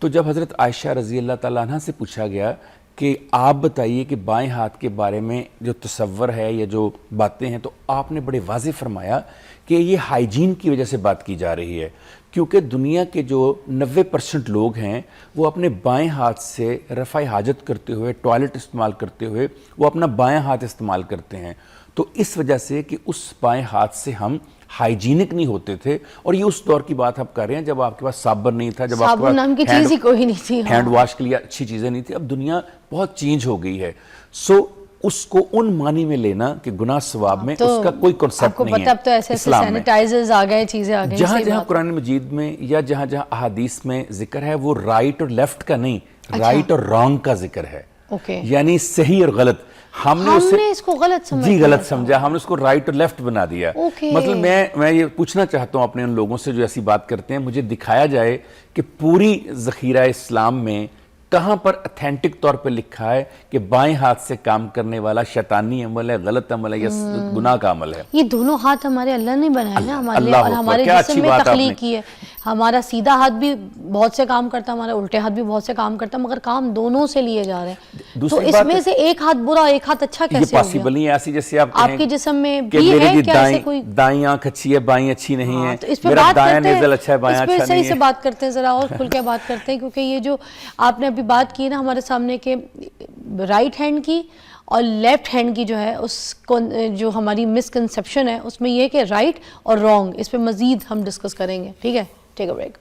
تو جب حضرت عائشہ رضی اللہ تعالیٰ عنہ سے پوچھا گیا کہ آپ بتائیے کہ بائیں ہاتھ کے بارے میں جو تصور ہے یا جو باتیں ہیں, تو آپ نے بڑے واضح فرمایا کہ یہ ہائیجین کی وجہ سے بات کی جا رہی ہے, کیونکہ دنیا کے جو 90% لوگ ہیں وہ اپنے بائیں ہاتھ سے رفع حاجت کرتے ہوئے, ٹوائلٹ استعمال کرتے ہوئے, وہ اپنا بائیں ہاتھ استعمال کرتے ہیں. تو اس وجہ سے کہ اس بائیں ہاتھ سے ہم ہائیجینک نہیں ہوتے تھے. اور یہ اس دور کی بات آپ کر رہے ہیں جب آپ کے پاس صابن نہیں تھا, جب آپ کے صابن نام کی چیز ہی کوئی نہیں تھی, ہینڈ واش کے لیے اچھی چیزیں نہیں تھی. اب دنیا بہت چینج ہو گئی ہے. سو اس کو ان معنی میں لینا کہ گناہ ثواب میں, اس کا کوئی کنسیپٹ نہیں ہے. آپ کو پتہ اب تو ایسے ایسے سینیٹائزرز آ گئے, چیزیں آ گئی. جہاں جہاں قرآن مجید میں یا جہاں جہاں احادیث میں ذکر ہے, وہ رائٹ اور لیفٹ کا نہیں, رائٹ اور رانگ کا ذکر ہے. یعنی صحیح اور غلط. ہم نے اس کو غلط سمجھا. جی, غلط سمجھا. ہم نے اس کو رائٹ اور لیفٹ بنا دیا. مطلب میں یہ پوچھنا چاہتا ہوں اپنے ان لوگوں سے جو ایسی بات کرتے ہیں, مجھے دکھایا جائے کہ پوری ذخیرہ اسلام میں کہاں پر اتھینٹک طور پہ لکھا ہے کہ بائیں ہاتھ سے کام کرنے والا شیطانی عمل ہے, غلط عمل ہے یا گناہ کا عمل ہے؟ یہ دونوں ہاتھ ہمارے اللہ نے بنائے نا ہمارے لیے, اللہ اور اکبر, ہمارے کیا جسم اچھی میں بات آپ نے. تخلیق کی ہے. ہمارا سیدھا ہاتھ بھی بہت سے کام کرتا ہے, ہمارا الٹے ہاتھ بھی بہت سے کام کرتا ہے, مگر کام دونوں سے لیے جا رہے ہیں. تو اس میں سے ایک ہاتھ برا ایک ہاتھ اچھا یہ کیسے ہو پاسبل نہیں ہے ایسی جیسے آپ آپ کہیں کے جسم میں کہ بھی میرے ہے جی کیا ایسے کوئی؟ دائیں آنکھ اچھی ہے بائیں اچھی نہیں ہے, تو اس پہ میرا بات دائیں کرتے ہیں, نیزل اچھا ہے بائیں اس اچھا پہ صحیح نہیں سے ہے. بات کرتے ہیں, ذرا اور کھل کے بات کرتے ہیں, کیونکہ یہ جو آپ نے ابھی بات کی نا ہمارے سامنے کے رائٹ ہینڈ کی اور لیفٹ ہینڈ کی جو ہے, اس کو جو ہماری مسکنسیپشن ہے اس میں یہ کہ رائٹ اور رانگ, اس پہ مزید ہم ڈسکس کریں گے. ٹھیک ہے, ٹیک اے بریک.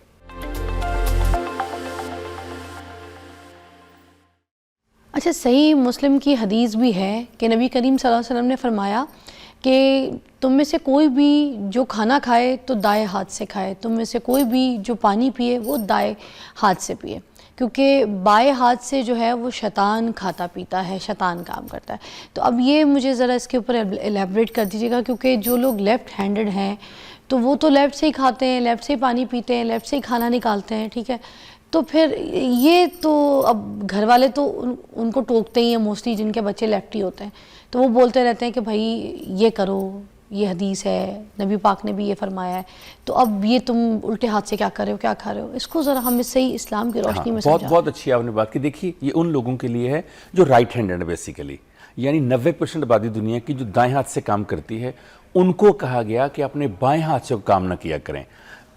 اچھا, صحیح مسلم کی حدیث بھی ہے کہ نبی کریم صلی اللہ علیہ وسلم نے فرمایا کہ تم میں سے کوئی بھی جو کھانا کھائے تو دائیں ہاتھ سے کھائے, تم میں سے کوئی بھی جو پانی پیے وہ دائیں ہاتھ سے پیے, کیونکہ بائیں ہاتھ سے جو ہے وہ شیطان کھاتا پیتا ہے, شیطان کام کرتا ہے. تو اب یہ مجھے ذرا اس کے اوپر ایلیبریٹ کر دیجیے گا, کیونکہ جو لوگ لیفٹ ہینڈڈ ہیں تو وہ تو لیفٹ سے ہی کھاتے ہیں, لیفٹ سے ہی پانی پیتے ہیں, لیفٹ سے ہی کھانا نکالتے ہیں. ٹھیک ہے, تو پھر یہ تو اب گھر والے تو ان کو ٹوکتے ہی ہیں موسٹلی, جن کے بچے لیفٹی ہوتے ہیں, تو وہ بولتے رہتے ہیں کہ بھائی یہ کرو, یہ حدیث ہے, نبی پاک نے بھی یہ فرمایا ہے, تو اب یہ تم الٹے ہاتھ سے کیا کر رہے ہو, کیا کھا رہے ہو. اس کو ذرا ہم صحیح اسلام کی روشنی میں سمجھا. بہت اچھی آپ نے بات کی. دیکھیے یہ ان لوگوں کے لیے ہے جو رائٹ ہینڈڈ ہے بیسیکلی, یعنی 90% آبادی دنیا کی جو دائیں ہاتھ سے کام کرتی ہے, ان کو کہا گیا کہ اپنے بائیں ہاتھ سے کام نہ کیا کریں.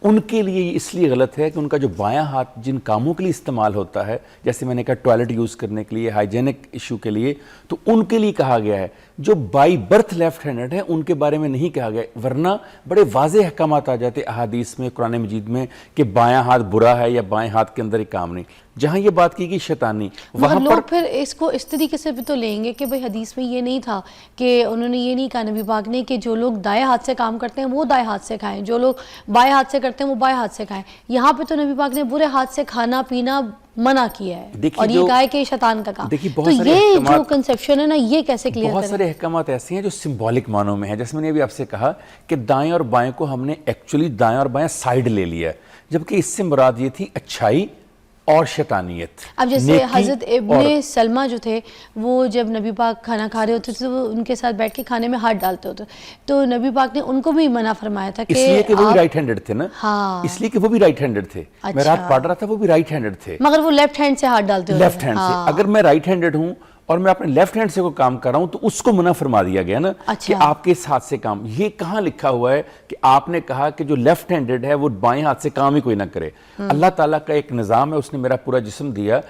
ان کے لیے یہ اس لیے غلط ہے کہ ان کا جو بایاں ہاتھ جن کاموں کے لیے استعمال ہوتا ہے, جیسے میں نے کہا ٹوائلٹ یوز کرنے کے لیے, ہائیجینک ایشو کے لیے, تو ان کے لیے کہا گیا ہے. جو بائی برتھ لیفٹ ہینڈڈ ہیں ان کے بارے میں نہیں کہا گیا, ورنہ بڑے واضح احکامات آ جاتے احادیث میں, قرآن مجید میں, کہ بایاں ہاتھ برا ہے یا بائیں ہاتھ کے اندر ایک کام نہیں. جہاں یہ بات کی گئی شیطانی, وہاں لوگ پر پھر اس کو اس طریقے سے بھی تو لیں گے کہ بھئی حدیث میں یہ نہیں تھا, کہ انہوں نے یہ نہیں کہا نبی پاک نے کہ جو لوگ دائیں ہاتھ سے کام کرتے ہیں وہ دائیں ہاتھ سے کھائیں, جو لوگ بائیں ہاتھ سے کرتے ہیں وہ بائیں ہاتھ سے کھائیں. یہاں پہ تو نبی پاک نے برے ہاتھ سے کھانا پینا منع کیا ہے, اور یہ کہا ہے کہ شیطان کا کام. تو یہ جو کنسیپشن ہے نا, یہ کیسے کلیئر کریں؟ بہت سارے احکامات ایسے ہیں جو سمبولک معنوں میں ہیں. جیسے میں نے ابھی آپ سے کہا کہ دائیں اور بائیں کو ہم نے ایکچولی دائیں اور بائیں سائیڈ لے لیا ہے, جبکہ اس سے مراد یہ تھی اچھائی اور شیطانیت. اب جیسے حضرت ابن سلمہ جو تھے, وہ جب نبی پاک کھانا کھا رہے ہوتے تھے تو وہ ان کے ساتھ بیٹھ کے کھانے میں ہاتھ ڈالتے ہوتے, تو نبی پاک نے ان کو بھی منع فرمایا تھا کہ اس لیے کہ وہ بھی رائٹ ہینڈڈ تھے نا, ہاں اس لیے کہ وہ بھی رائٹ ہینڈڈ تھے. میں رات پڑھ رہا تھا وہ بھی رائٹ ہینڈڈ تھے, مگر وہ لیفٹ ہینڈ سے ہاتھ ڈالتے ہوتے. لیفٹ ہینڈ سے. اگر میں رائٹ ہینڈڈ ہوں اور میں اپنے لیفٹ ہینڈ سے کوئی کام کر رہا ہوں تو اس کو منع فرما دیا گیا نا کہ آپ کے اس ہاتھ سے کام. یہ کہاں لکھا ہوا ہے کہ آپ نے کہا کہ جو لیفٹ ہینڈڈ ہے وہ بائیں ہاتھ سے کام ہی کوئی نہ کرے؟ اللہ تعالیٰ کا ایک نظام ہے, اس نے میرا پورا جسم دیا.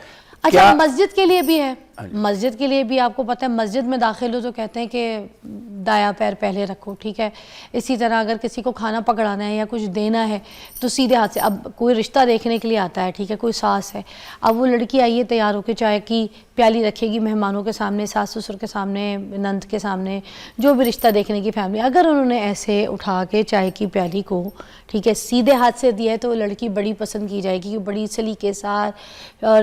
اچھا, مسجد کے لیے بھی ہے, مسجد کے لیے بھی آپ کو پتہ ہے, مسجد میں داخل ہو تو کہتے ہیں کہ دایاں پیر پہلے رکھو. ٹھیک ہے, اسی طرح اگر کسی کو کھانا پکڑانا ہے یا کچھ دینا ہے تو سیدھے ہاتھ سے. اب کوئی رشتہ دیکھنے کے لیے آتا ہے, ٹھیک ہے, کوئی ساس ہے, اب وہ لڑکی آئی ہے تیار ہو کے, چائے کی پیالی رکھے گی مہمانوں کے سامنے, ساس سسر کے سامنے, نند کے سامنے, جو بھی رشتہ دیکھنے کی فیملی, اگر انہوں نے ایسے اٹھا کے چائے کی پیالی کو, ٹھیک ہے, سیدھے ہاتھ سے دیا ہے تو وہ لڑکی بڑی پسند کی جائے گی, بڑی سلیقے ساتھ اور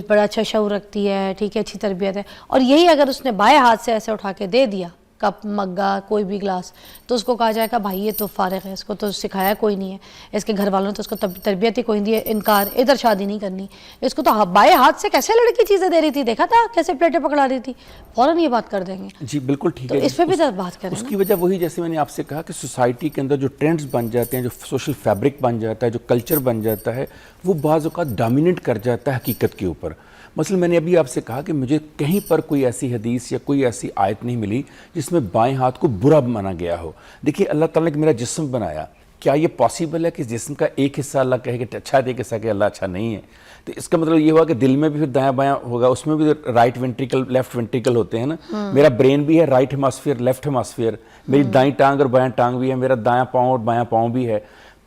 بڑا اچھا شعور رکھتی ہے, ٹھیک ہے, اچھی تربیت ہے. اور یہی اگر اس نے بائیں ہاتھ سے ایسے اٹھا کے دے دیا کپ, مگا, کوئی بھی گلاس, تو اس کو کہا جائے گا بھائی یہ تو فارغ ہے, اس کو تو سکھایا کوئی نہیں ہے, اس کے گھر والوں نے تو اس کو تربیت ہی کوئی نہیں دی ہے, انکار, ادھر شادی نہیں کرنی. اس کو تو بائیں ہاتھ سے کیسے لڑکی چیزیں دے رہی تھی, دیکھا تھا کیسے پلیٹیں پکڑا رہی تھی, فوراً یہ بات کر دیں گے. جی بالکل ٹھیک ہے, تو اس پہ بھی بات کریں. اس کی وجہ وہی جیسے میں نے آپ سے کہا کہ سوسائٹی کے اندر جو ٹرینڈز بن جاتے ہیں, جو سوشل فیبرک بن جاتا ہے, جو کلچر بن جاتا ہے, وہ بعض اوقات ڈومینیٹ کر جاتا ہے حقیقت کے اوپر. مثلا میں نے ابھی آپ سے کہا کہ مجھے کہیں پر کوئی ایسی حدیث یا کوئی ایسی آیت نہیں ملی جس میں بائیں ہاتھ کو برا مانا گیا ہو. دیکھیے اللہ تعالیٰ نے میرا جسم بنایا, کیا یہ پاسبل ہے کہ جسم کا ایک حصہ اللہ کہے کہ اچھا ہے, ایک حصہ کہ اللہ اچھا نہیں ہے؟ تو اس کا مطلب یہ ہوا کہ دل میں بھی پھر دایاں بایاں ہوگا, اس میں بھی رائٹ وینٹریکل لیفٹ وینٹریکل ہوتے ہیں نا. میرا برین بھی ہے رائٹ ہیماسفیئر لیفٹ ہیماسفیئر, میری دائیں ٹانگ اور بایاں ٹانگ بھی ہے, میرا دایاں پاؤں اور بایاں پاؤں بھی ہے.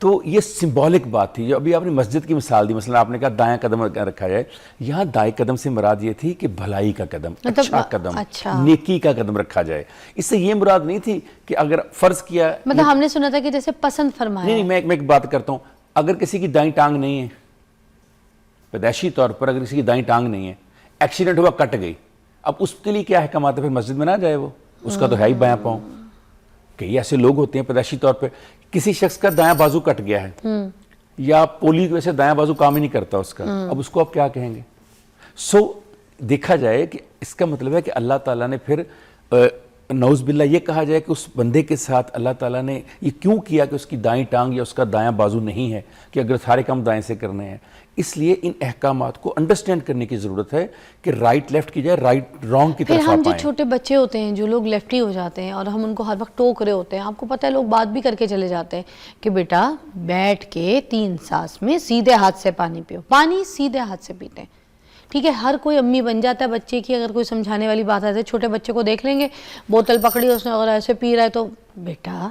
تو یہ سمبولک بات تھی. جو ابھی آپ نے مسجد کی مثال دی, مثلا آپ نے کہا دایاں قدم رکھا جائے, یہاں دائیں قدم سے مراد یہ تھی کہ بھلائی کا قدم, اچھا قدم, نیکی کا قدم رکھا جائے. اس سے یہ مراد نہیں تھی کہ اگر فرض کیا, مطلب ہم نے سنا تھا کہ جیسے پسند فرمایا. نہیں, میں ایک بات کرتا ہوں, اگر کسی کی دائیں ٹانگ نہیں ہے, پیدائشی طور پر اگر کسی کی دائیں ٹانگ نہیں ہے, ایکسیڈنٹ ہوا کٹ گئی, اب اس کے لیے کیا احکامات ہے؟ پھر مسجد میں نہ جائے, وہ اس کا تو ہے ہی بایاں پاؤں. کئی ایسے لوگ ہوتے ہیں پیدائشی طور پہ, کسی شخص کا دایاں بازو کٹ گیا ہے یا پولیو کی وجہ سے دایاں بازو کام ہی نہیں کرتا اس کا, اب اس کو آپ کیا کہیں گے؟ سو دیکھا جائے کہ اس کا مطلب ہے کہ اللہ تعالیٰ نے پھر نعوذ باللہ یہ کہا جائے کہ اس بندے کے ساتھ اللہ تعالیٰ نے یہ کیوں کیا کہ اس کی دائیں ٹانگ یا اس کا دایاں بازو نہیں ہے کہ اگر سارے کام دائیں سے کرنے ہیں. اس لیے ان احکامات کو انڈرسٹینڈ کرنے کی ضرورت ہے کہ رائٹ لیفٹ کی جائے رائٹ رانگ کی طرف پھر ہم آپ جو آئیں. چھوٹے بچے ہوتے ہیں جو لوگ لیفٹی ہو جاتے ہیں اور ہم ان کو ہر وقت ٹوک رہے ہوتے ہیں, آپ کو پتہ ہے لوگ بات بھی کر کے چلے جاتے ہیں کہ بیٹا بیٹھ کے 3 سانس میں سیدھے ہاتھ سے پانی پیو, پانی سیدھے ہاتھ سے پیتے ہیں. ٹھیک ہے, ہر کوئی امی بن جاتا ہے بچے کی, اگر کوئی سمجھانے والی بات آتی ہے چھوٹے بچے کو دیکھ لیں گے بوتل پکڑی اس نے اگر ایسے پی رہا ہے تو بیٹا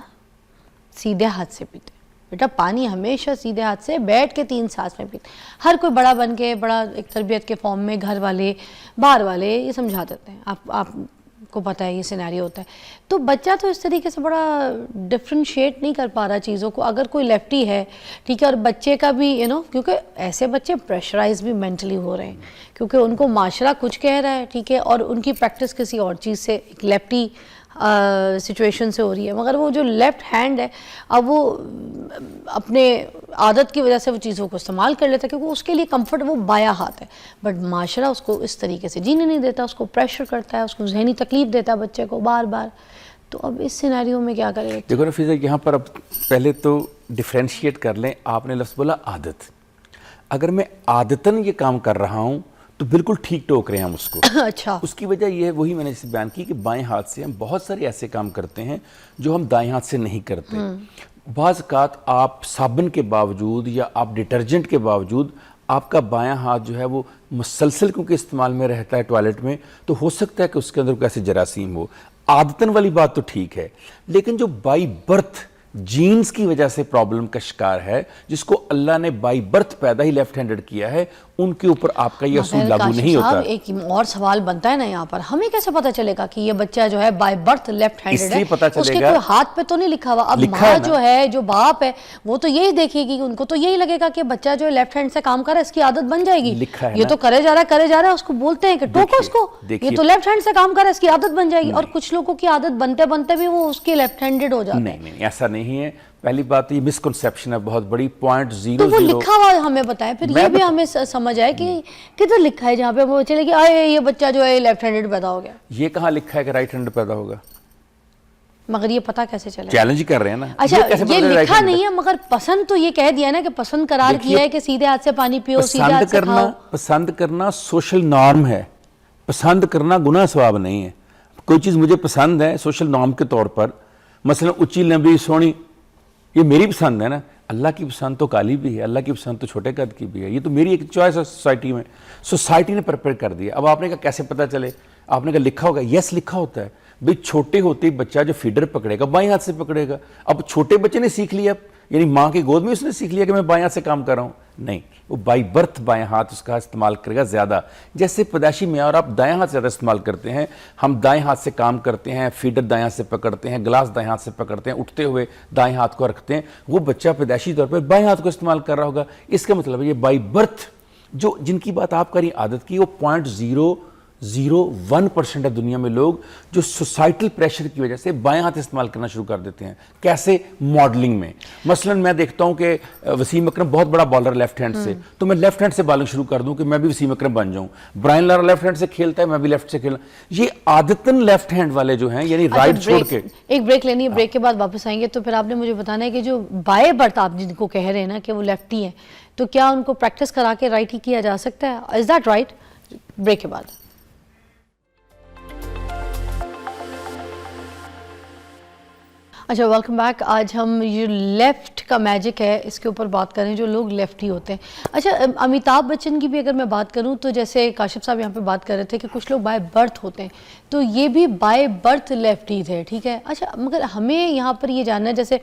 سیدھے ہاتھ سے پیتے, بیٹا پانی ہمیشہ سیدھے ہاتھ سے بیٹھ کے 3 سانس میں پیتے. ہر کوئی بڑا بن کے بڑا ایک تربیت کے فارم میں گھر والے باہر والے یہ سمجھا دیتے ہیں, آپ کو پتہ ہے یہ سینیریو ہوتا ہے. تو بچہ تو اس طریقے سے بڑا ڈفرینشیٹ نہیں کر پا رہا چیزوں کو. اگر کوئی لیفٹی ہے ٹھیک ہے, اور بچے کا بھی کیونکہ ایسے بچے پریشرائز بھی مینٹلی ہو رہے ہیں کیونکہ ان کو معاشرہ کچھ کہہ رہا ہے ٹھیک ہے, اور ان کی پریکٹس کسی اور چیز سے ایک لیفٹی سچویشن سے ہو رہی ہے, مگر وہ جو لیفٹ ہینڈ ہے اب وہ اپنے عادت کی وجہ سے وہ چیزوں کو استعمال کر لیتا ہے کیونکہ اس کے لیے کمفرٹ وہ بایاں ہاتھ ہے, بٹ معاشرہ اس کو اس طریقے سے جینے نہیں دیتا, اس کو پریشر کرتا ہے, اس کو ذہنی تکلیف دیتا ہے بچے کو بار بار. تو اب اس سینیریو میں کیا کرے؟ دیکھو نا فیضا, یہاں پر اب پہلے تو ڈفرینشیٹ کر لیں. آپ نے لفظ بولا عادت, اگر میں عادتاً یہ کام کر رہا ہوں تو بالکل ٹھیک ٹوک رہے ہیں ہم اس کو. اچھا, اس کی وجہ یہ ہے, وہی میں نے اسے بیان کی کہ بائیں ہاتھ سے ہم بہت سارے ایسے کام کرتے ہیں جو ہم دائیں ہاتھ سے نہیں کرتے. بعض اوقات آپ صابن کے باوجود یا آپ ڈٹرجنٹ کے باوجود آپ کا بایاں ہاتھ جو ہے وہ مسلسل کیونکہ استعمال میں رہتا ہے ٹوائلٹ میں, تو ہو سکتا ہے کہ اس کے اندر کوئی ایسے جراثیم ہو. عادتاً والی بات تو ٹھیک ہے, لیکن جو بائی برتھ جینز کی وجہ سے پرابلم کا شکار ہے, جس کو اللہ نے بائی برتھ پیدا ہی لیفٹ ہینڈڈ کیا ہے, ان کے اوپر آپ کا یہ اصول لاگو نہیں ہوتا. ایک اور سوال بنتا ہے نا یہاں پر, ہمیں کیسے پتا چلے گا کہ یہ بچہ جو ہے بائی برتھ لیفٹ ہینڈڈ ہے؟ اس لیے پتا اس چلے کے گا, کوئی ہاتھ پہ تو نہیں لکھا ہوا. اب ماں جو ہے جو باپ ہے وہ تو یہی دیکھے گی, ان کو تو یہی لگے گا کہ بچہ جو ہے لیفٹ ہینڈ سے کام کر رہا ہے اس کی عادت بن جائے گی. یہ تو کرے جا رہا ہے, اس کو بولتے ہیں کہ ٹوکو اس کو, یہ تو لیفٹ ہینڈ سے کام کر رہا ہے اس کی عادت بن جائے گی. اور کچھ لوگوں کی عادت بنتے بنتے بھی وہ اس کے لیفٹ ہینڈڈ ہو جاتے ہیں. نہیں, ایسا نہیں ہے. پہلی بات یہ مسکنسیپشن ہے بہت بڑی. 0.00 تو وہ لکھا ہوا ہمیں بتائیں, پھر یہ بھی ہمیں سمجھ آئے کہ کدھر لکھا ہے جہاں پہ وہ چلے کہ آئے یہ بچہ جو ہے لیفٹ ہینڈڈ پیدا ہو گیا. یہ کہاں لکھا ہے کہ رائٹ ہینڈ پیدا ہوگا؟ مگر یہ پتہ کیسے چلے؟ چیلنج کر رہے ہیں نا. اچھا, یہ لکھا نہیں ہے مگر پسند تو یہ کہہ دیا نا کہ پسند قرار کیا ہے کہ سیدھے ہاتھ سے پانی پیو, سیدھے ہاتھ سے کھاؤ. پسند کرنا سوشل نارم ہے, پسند کرنا گناہ ثواب نہیں ہے. کوئی چیز مجھے پسند ہے سوشل نارم کے طور پر, مثلا اونچی لمبی سونی, یہ میری پسند ہے نا. اللہ کی پسند تو کالی بھی ہے, اللہ کی پسند تو چھوٹے قد کی بھی ہے. یہ تو میری ایک چوائس ہے سوسائٹی میں, سوسائٹی نے پرپیئر کر دیا. اب آپ نے کہا کیسے پتہ چلے؟ آپ نے کہا لکھا ہوگا. یس لکھا ہوتا ہے بھئی, چھوٹے ہوتے ہی بچہ جو فیڈر پکڑے گا بائیں ہاتھ سے پکڑے گا. اب چھوٹے بچے نے سیکھ لیا, یعنی ماں کی گود میں اس نے سیکھ لیا کہ میں بائیں ہاتھ سے کام کر رہا ہوں. نہیں, وہ بائی برتھ بائیں ہاتھ اس کا استعمال کرے گا زیادہ. جیسے پیدائشی میں اور آپ دائیں ہاتھ زیادہ استعمال کرتے ہیں, ہم دائیں ہاتھ سے کام کرتے ہیں, فیڈر دائیں ہاتھ سے پکڑتے ہیں, گلاس دائیں ہاتھ سے پکڑتے ہیں, اٹھتے ہوئے دائیں ہاتھ کو رکھتے ہیں. وہ بچہ پیدائشی طور پر بائیں ہاتھ کو استعمال کر رہا ہوگا. اس کا مطلب ہے یہ بائی برتھ جن کی بات آپ کر رہی عادت کی, وہ 0.001% ہے دنیا میں لوگ جو سوسائٹل پریشر کی وجہ سے بائیں ہاتھ استعمال کرنا شروع کر دیتے ہیں. کیسے؟ ماڈلنگ میں. مثلا میں دیکھتا ہوں کہ وسیم اکرم بہت بڑا بالر لیفٹ ہینڈ سے, تو میں لیفٹ ہینڈ سے بالنگ شروع کر دوں کہ میں بھی وسیم اکرم بن جاؤں. برائن لارا لیفٹ ہینڈ سے کھیلتا ہے, میں بھی لیفٹ سے کھیلنا. یہ عادتاً لیفٹ ہینڈ والے جو ہیں, یعنی رائٹ چھوڑ کے. ایک بریک لینی ہے, بریک کے بعد واپس آئیں گے. تو پھر آپ نے مجھے بتانا ہے کہ جو بائیں برتھ آپ جن کو کہہ رہے ہیں نا کہ وہ لیفٹی ہیں, تو کیا ان کو پریکٹس کرا کے رائٹ ہی کیا جا سکتا ہے؟ Is that right? بریک کے بعد. اچھا, ویلکم بیک. آج ہم یہ لیفٹ کا میجک ہے اس کے اوپر بات کریں, جو لوگ لیفٹی ہوتے ہیں. اچھا, امیتابھ بچن کی بھی اگر میں بات کروں تو جیسے کاشف صاحب یہاں پہ بات کر رہے تھے کہ کچھ لوگ بائی برتھ ہوتے ہیں, تو یہ بھی بائی برتھ لیفٹی تھے. ٹھیک ہے. اچھا, مگر ہمیں یہاں پر یہ جاننا ہے, جیسے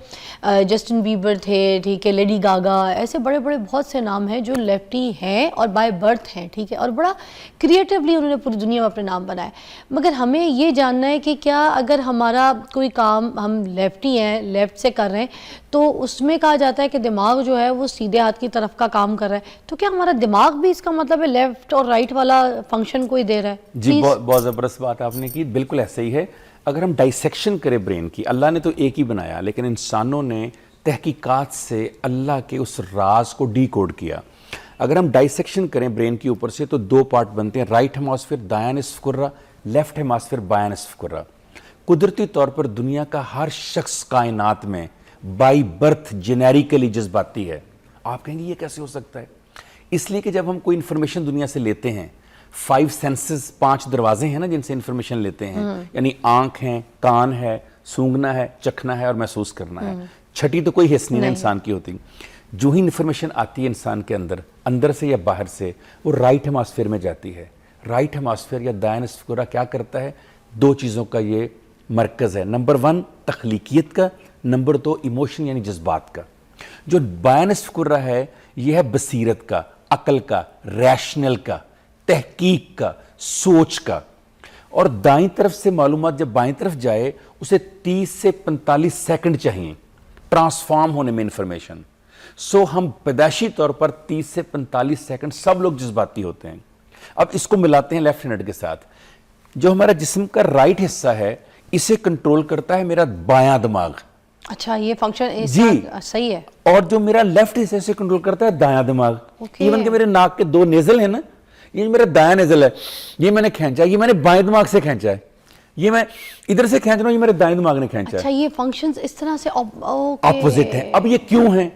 جسٹن بیبر تھے, ٹھیک ہے, لیڈی گاگا, ایسے بڑے بڑے بہت سے نام ہیں جو لیفٹی ہیں اور بائی برتھ ہیں. ٹھیک ہے, اور بڑا کریٹیولی انہوں نے پوری دنیا میں اپنے نام بنائے. مگر ہمیں یہ جاننا ہے کہ کیا اگر ہمارا کوئی کام ہم لیفٹی ہیں, لیفٹ سے کر رہے ہیں, تو اس میں کہا جاتا ہے کہ دماغ جو ہے وہ سیدھے ہاتھ کی طرف کا کام کر رہا ہے, تو کیا ہمارا دماغ بھی اس کا مطلب ہے لیفٹ اور رائٹ والا فنکشن کوئی دے رہا ہے؟ جی, بہت زبردست بات آپ نے کی. بالکل ایسا ہی ہے. اگر ہم ڈائسیکشن کریں برین کی, اللہ نے تو ایک ہی بنایا, لیکن انسانوں نے تحقیقات سے اللہ کے اس راز کو ڈی کوڈ کیا. اگر ہم ڈائسیکشن کریں برین کے اوپر سے تو 2 پارٹ بنتے ہیں, رائٹ ہیماسفیئر دایاں نصف کرہ, لیفٹ ہیماسفیئر بایاں نصف کرہ. قدرتی طور پر دنیا کا ہر شخص کائنات میں بائی برتھ جنیریکلی جذباتی ہے. آپ کہیں گے یہ کیسے ہو سکتا ہے؟ اس لیے کہ جب ہم کوئی انفارمیشن دنیا سے لیتے ہیں, 5 سینسز 5 دروازے ہیں نا جن سے انفارمیشن لیتے ہیں, یعنی آنکھ ہے, کان ہے, سونگھنا ہے, چکھنا ہے اور محسوس کرنا ہے. چھٹی تو کوئی حص نہیں نا انسان کی ہوتی. جو ہی انفارمیشن آتی ہے انسان کے اندر سے یا باہر سے, وہ رائٹ ہیماسفیئر میں جاتی ہے. رائٹ ہیماسفیئر یا دایاں نصف کرہ کیا کرتا ہے؟ 2 چیزوں کا یہ مرکز ہے. نمبر 1 تخلیقیت کا, نمبر 2 ایموشن یعنی جذبات کا. جو بایاں نصف کرہ ہے یہ ہے بصیرت کا, عقل کا, ریشنل کا, تحقیق کا, سوچ کا. اور دائیں طرف سے معلومات جب بائیں طرف جائے اسے 30 سے 45 سیکنڈ چاہیے ٹرانسفارم ہونے میں انفارمیشن. سو ہم پیدائشی طور پر 30 سے 45 سیکنڈ سب لوگ جذباتی ہوتے ہیں. اب اس کو ملاتے ہیں لیفٹ ہینڈ کے ساتھ. جو ہمارا جسم کا رائٹ حصہ ہے اسے کنٹرول کرتا ہے میرا بایاں دماغ. اچھا, یہ فنکشن جی صحیح ہے. اور جو میرا لیفٹ حصے سے کنٹرول کرتا ہے دایاں دماغ. ایون کہ میرے ناک کے 2 نیزل ہیں نا, یہ میرا دایاں نیزل ہے, یہ میں نے کھینچا, یہ میں نے بائیں دماغ سے کھینچا ہے, یہ میں ادھر سے کھینچ رہا ہوں, یہ میرے دائیں دماغ نے کھینچا ہے. اچھا, یہ فنکشنز اس طرح سے اپوزٹ ہیں. اب یہ کیوں ہیں؟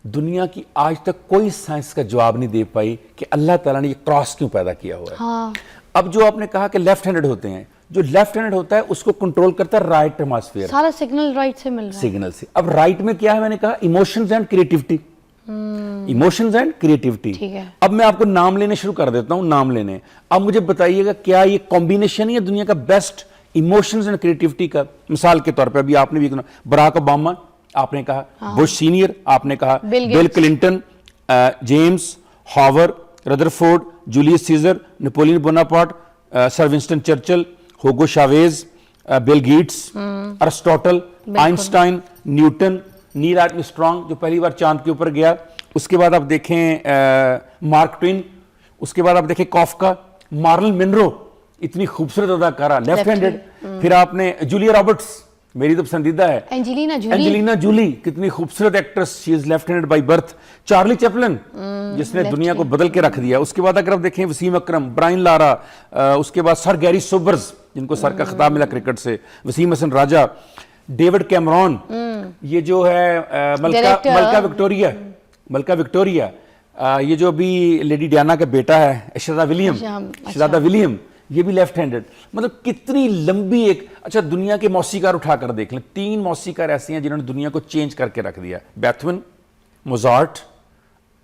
دنیا کی آج تک کوئی سائنس کا جواب نہیں دے پائی کہ اللہ تعالیٰ نے یہ کراس کیوں پیدا کیا ہوا ہے. اب جو آپ نے کہا کہ لیفٹ ہینڈڈ ہوتے ہیں, جو لیفٹ ہینڈ ہوتا ہے اس کو کنٹرول کرتا ہے رائٹ ہیماسفیئر. سارا سگنل رائٹ سے مل رہا ہے. سگنل سے. اب رائٹ میں کیا ہے؟ میں نے کہا emotions and creativity. Emotions and creativity. اب میں آپ کو نام لینے شروع کر دیتا ہوں, نام لینے. اب مجھے بتائیے گا کیا یہ کمبینیشن ہی ہے دنیا کا بیسٹ ایموشنز اینڈ کریٹیوٹی کا؟ مثال کے طور پہ ابھی آپ نے بھی براک اوباما آپ نے کہا, بش سینئر آپ نے کہا, Bill Clinton, James Hower, Rutherford, Julius Caesar, Napoleon Bonaparte, sir Winston Churchill, Hugo Chavez, Bill Gates, Aristotle, Einstein, Newton, Neil Armstrong جو پہلی بار چاند کے اوپر گیا, اس کے بعد آپ دیکھیں مارک ٹوین, اس کے بعد آپ دیکھیں کافکا, مارلن منرو اتنی خوبصورت اداکارہ لیفٹ ہینڈڈ, پھر آپ نے جولیا رابرٹس میری تو پسندیدہ ہے, اینجلینا جولی کتنی خوبصورت actress, she is left handed by birth, Charlie Chaplin جس نے دنیا کو بدل کے رکھ دیا. اس کے بعد اگر آپ دیکھیں وسیم اکرم, برائن لارا, اس کے بعد سر گیری سوبرز جن کو سر کا خطاب ملا کرکٹ سے, وسیم حسن راجہ, ڈیوڈ کیمرون, یہ جو ہے ملکہ وکٹوریا, یہ جو ابھی لیڈی ڈیانا کا بیٹا ہے شہزادہ ولیم, یہ بھی لیفٹ ہینڈڈ. مطلب کتنی لمبی ایک. اچھا دنیا کے موسیقار اٹھا کر دیکھ لیں, 3 موسیقار ایسے ہیں جنہوں نے دنیا کو چینج کر کے رکھ دیا, بیتھوین, موزارٹ